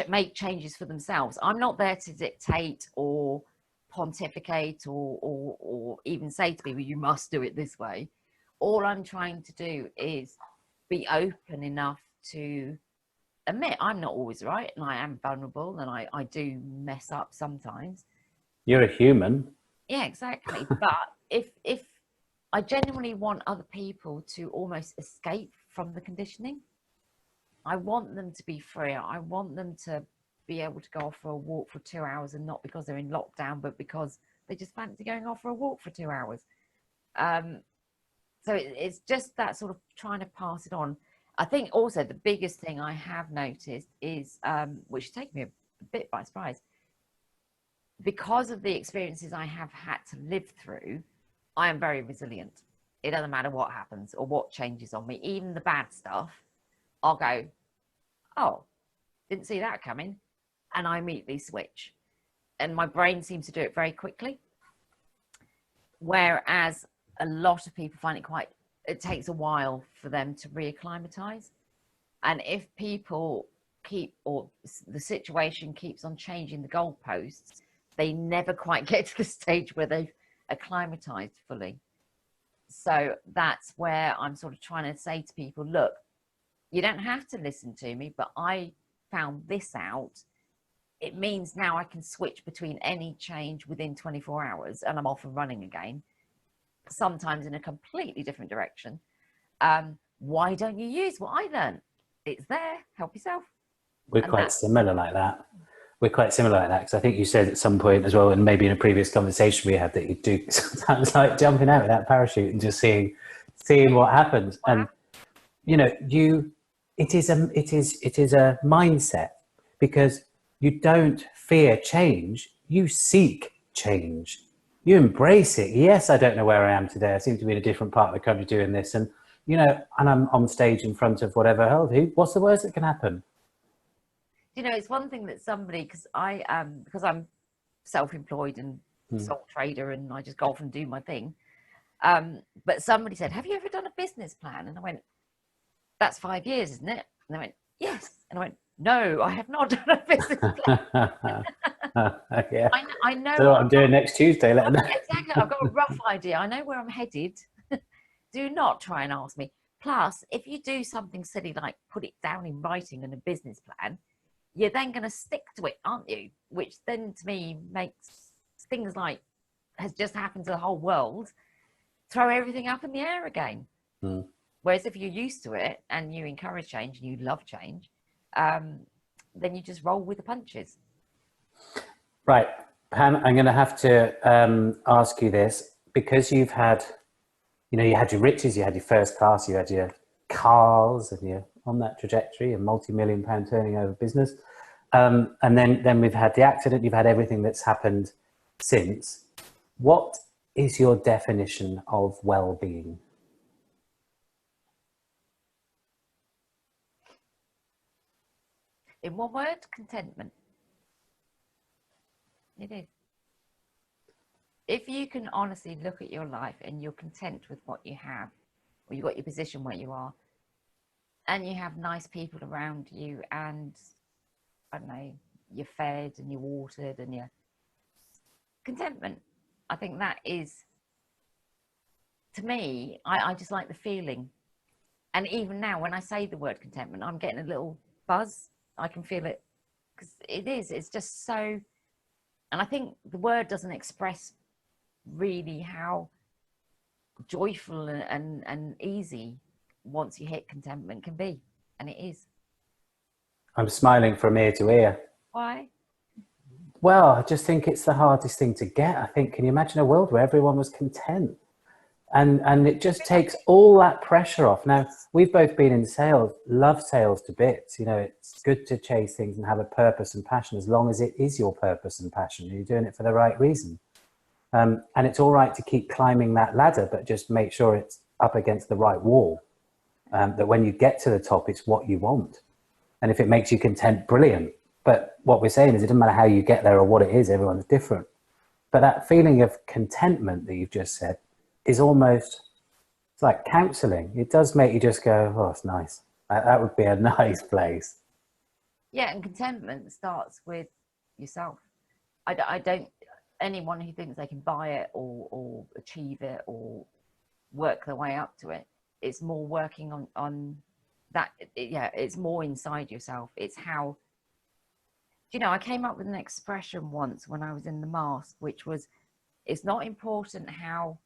make changes for themselves. I'm not there to dictate or pontificate or even say to people, you must do it this way. All I'm trying to do is be open enough to admit I'm not always right, and I am vulnerable, and I do mess up sometimes. You're a human. Yeah, exactly. But if I genuinely want other people to almost escape from the conditioning, I want them to be free. I want them to be able to go off for a walk for 2 hours, and not because they're in lockdown, but because they just fancy going off for a walk for 2 hours. So it's just that sort of trying to pass it on. I think also the biggest thing I have noticed is, which has taken me a bit by surprise, because of the experiences I have had to live through, I am very resilient. It doesn't matter what happens or what changes on me, even the bad stuff, I'll go, oh, didn't see that coming. And I immediately switch. And my brain seems to do it very quickly. Whereas a lot of people find it takes a while for them to reacclimatize. And if people or the situation keeps on changing the goalposts, they never quite get to the stage where they've acclimatized fully. So that's where I'm sort of trying to say to people, look, you don't have to listen to me, but I found this out. It means now I can switch between any change within 24 hours and I'm off and running again, sometimes in a completely different direction. Why don't you use what I learned? it's there, help yourself. We're quite similar like that. We're quite similar like that, because I think you said at some point as well, and maybe in a previous conversation we had, that you do sometimes like jumping out with that parachute and just seeing what happens. And you know, it is a mindset, because you don't fear change, you seek change, you embrace it. Yes, I don't know where I am today. I seem to be in a different part of the country doing this, and you know, and I'm on stage in front of whatever. What's the worst that can happen? You know, it's one thing that somebody, because I'm self-employed and sole trader, and I just go off and do my thing. But somebody said, "Have you ever done a business plan?" And I went, "That's 5 years, isn't it?" And they went, "Yes." And I went, "No, I have not done a business plan." Yeah. I know what I'm doing next Tuesday. Let them know. Exactly. I've got a rough idea. I know where I'm headed. Do not try and ask me. Plus, if you do something silly like put it down in writing in a business plan, you're then going to stick to it, aren't you? Which then, to me, makes things like has just happened to the whole world throw everything up in the air again. Whereas if you're used to it and you encourage change and you love change, then you just roll with the punches. Right, Pam, I'm going to have to ask you this, because you've had, you know, you had your riches, you had your first class, you had your cars, and you're on that trajectory, a multi-million-pound turning over business. And then we've had the accident, you've had everything that's happened since. What is your definition of well-being? In one word, contentment. It is. If you can honestly look at your life and you're content with what you have, or you've got your position where you are, and you have nice people around you, and I don't know, you're fed and you're watered and you're contentment. I think that is, to me, I just like the feeling. And even now, when I say the word contentment, I'm getting a little buzz. I can feel it, because it's just so, and I think the word doesn't express really how joyful and easy once you hit contentment can be, and it is. I'm smiling from ear to ear. Why? Well, I just think it's the hardest thing to get. I think, can you imagine a world where everyone was content? And it just takes all that pressure off. Now, we've both been in sales, love sales to bits. You know, it's good to chase things and have a purpose and passion, as long as it is your purpose and passion. You're doing it for the right reason. And it's all right to keep climbing that ladder, but just make sure it's up against the right wall. That when you get to the top, it's what you want. And if it makes you content, brilliant. But what we're saying is, it doesn't matter how you get there or what it is, everyone's different. But that feeling of contentment that you've just said is almost, it's like counseling. It does make you just go, oh, it's nice. That would be a nice place. Yeah, and contentment starts with yourself. I don't, anyone who thinks they can buy it or achieve it or work their way up to it, it's more working on that. Yeah, it's more inside yourself. It's how, you know, I came up with an expression once when I was in the mask, which was, it's not important how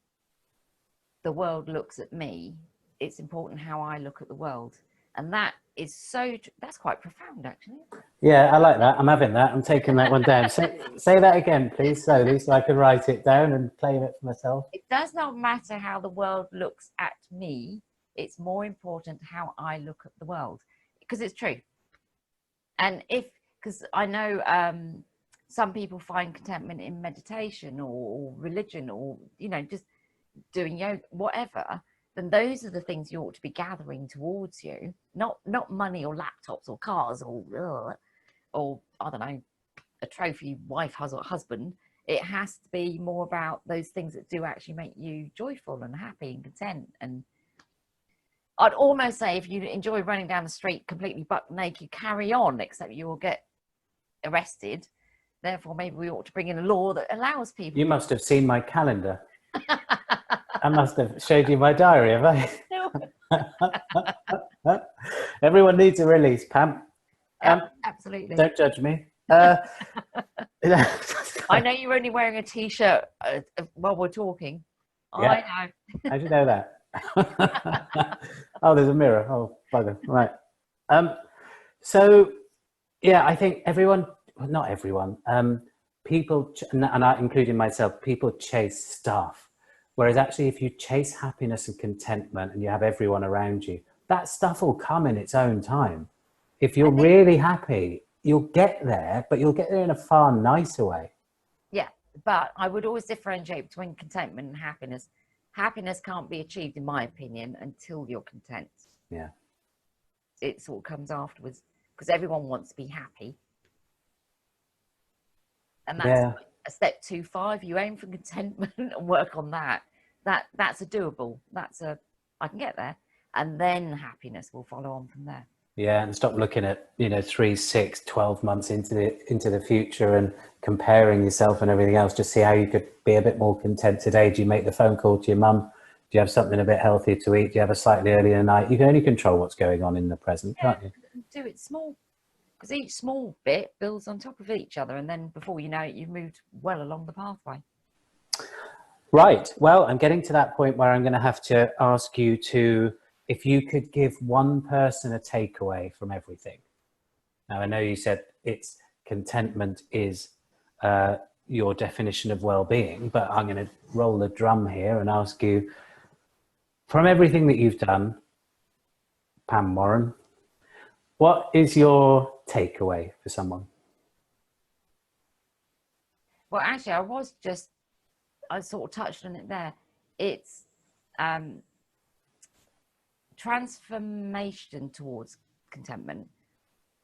the world looks at me, it's important how I look at the world. And that is so, that's quite profound, actually. Yeah, I like that. I'm having that. I'm taking that one down. Say that again, please, slowly, so I can write it down and claim it for myself. It does not matter how the world looks at me. It's more important how I look at the world, because it's true. And because I know some people find contentment in meditation or religion, or, you know, just doing yoga, whatever, then those are the things you ought to be gathering towards you, not money or laptops or cars or I don't know, a trophy wife or husband. It has to be more about those things that do actually make you joyful and happy and content. And I'd almost say, if you enjoy running down the street completely buck naked, carry on, except you will get arrested. Therefore, maybe we ought to bring in a law that allows people. You must have seen my calendar. I must have showed you my diary, have I? Everyone needs a release, Pam. Absolutely. Don't judge me. I know you're only wearing a t-shirt while we're talking. Yeah. I know. How do you know that? Oh, there's a mirror. Oh, bugger. Right. So, yeah, I think everyone, well, not everyone, people, and I, including myself, people chase stuff. Whereas actually, if you chase happiness and contentment and you have everyone around you, that stuff will come in its own time. If you're really happy, you'll get there, but you'll get there in a far nicer way. Yeah, but I would always differentiate between contentment and happiness. Happiness can't be achieved, in my opinion, until you're content. Yeah. It sort of comes afterwards, because everyone wants to be happy. And that's a step too far. If you aim for contentment and work on that, that's a doable. I can get there. And then happiness will follow on from there. Yeah, and stop looking at, 3, 6, 12 months into the future and comparing yourself and everything else. Just see how you could be a bit more content today. Do you make the phone call to your mum? Do you have something a bit healthier to eat? Do you have a slightly earlier night? You can only control what's going on in the present, can't you? Do it small, because each small bit builds on top of each other, and then before you know it, you've moved well along the pathway. Right. Well, I'm getting to that point where I'm going to have to ask you to, if you could give one person a takeaway from everything. Now, I know you said it's contentment is your definition of well-being, but I'm going to roll the drum here and ask you, from everything that you've done, Pam Warren, what is your takeaway for someone? Well, actually, I sort of touched on it there. It's transformation towards contentment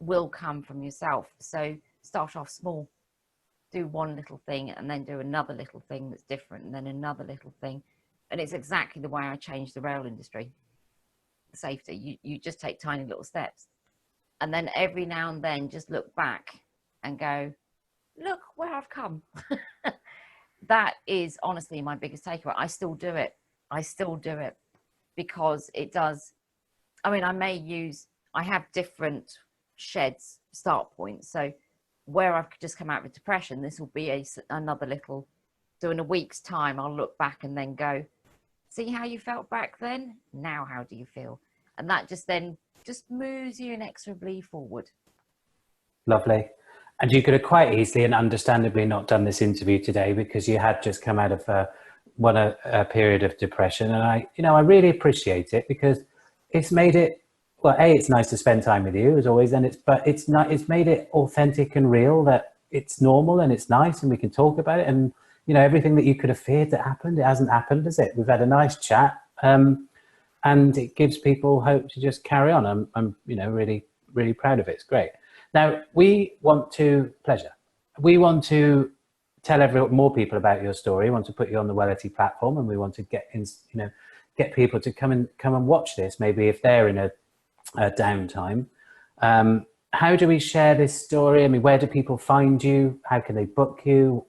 will come from yourself. So start off small, do one little thing, and then do another little thing that's different, and then another little thing. And it's exactly the way I changed the rail industry. Safety, you just take tiny little steps, and then every now and then just look back and go, look where I've come. That is honestly my biggest takeaway. I still do it because it does. I mean, I have different sheds start points. So where I've just come out of depression, this will be another little. So in a week's time, I'll look back and then go, see how you felt back then? Now, how do you feel? And that just moves you inexorably forward. Lovely. And you could have quite easily and understandably not done this interview today because you had just come out of a period of depression. And I really appreciate it because it's made it, well, it's nice to spend time with you as always. And it's made it authentic and real, that it's normal and it's nice and we can talk about it. And, everything that you could have feared that happened, it hasn't happened, has it? We've had a nice chat. And it gives people hope to just carry on. I'm really, really proud of it. It's great. Now, we want to tell more people about your story. We want to put you on the Wellity platform, and we want to get people to come and watch this, maybe if they're in a downtime. How do we share this story? I mean, where do people find you? How can they book you?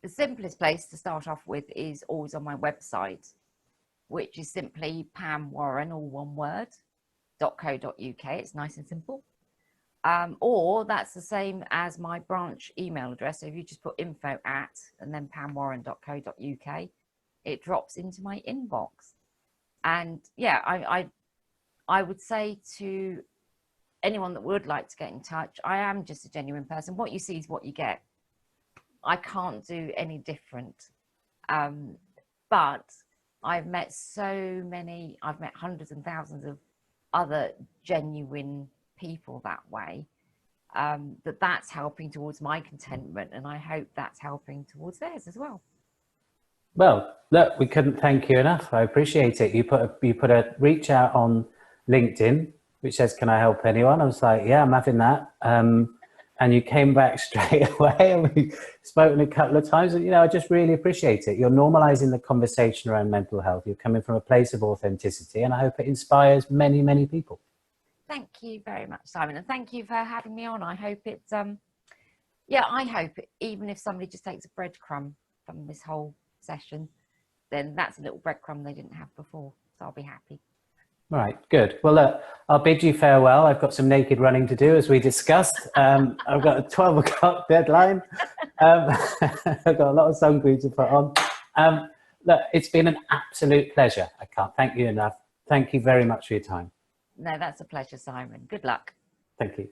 The simplest place to start off with is always on my website, which is simply Pam Warren, all one word, .co.uk. It's nice and simple. Or that's the same as my branch email address. So if you just put info@ and then pamwarren.co.uk, it drops into my inbox. And yeah, I would say to anyone that would like to get in touch, I am just a genuine person. What you see is what you get. I can't do any different. But I've met hundreds and thousands of other genuine people that way, that's helping towards my contentment, and I hope that's helping towards theirs as well. Well, look, we couldn't thank you enough. I appreciate it. You put a reach out on LinkedIn which says, can I help anyone? I was like, yeah, I'm having that. And you came back straight away, and we've spoken a couple of times. And, I just really appreciate it. You're normalizing the conversation around mental health. You're coming from a place of authenticity, and I hope it inspires many, many people. Thank you very much, Simon, and thank you for having me on. I hope it's, I hope even if somebody just takes a breadcrumb from this whole session, then that's a little breadcrumb they didn't have before. So I'll be happy. All right, good. Well, look, I'll bid you farewell. I've got some naked running to do, as we discussed. I've got a 12 o'clock deadline. I've got a lot of sun cream to put on. Look, it's been an absolute pleasure. I can't thank you enough. Thank you very much for your time. No, that's a pleasure, Simon. Good luck. Thank you.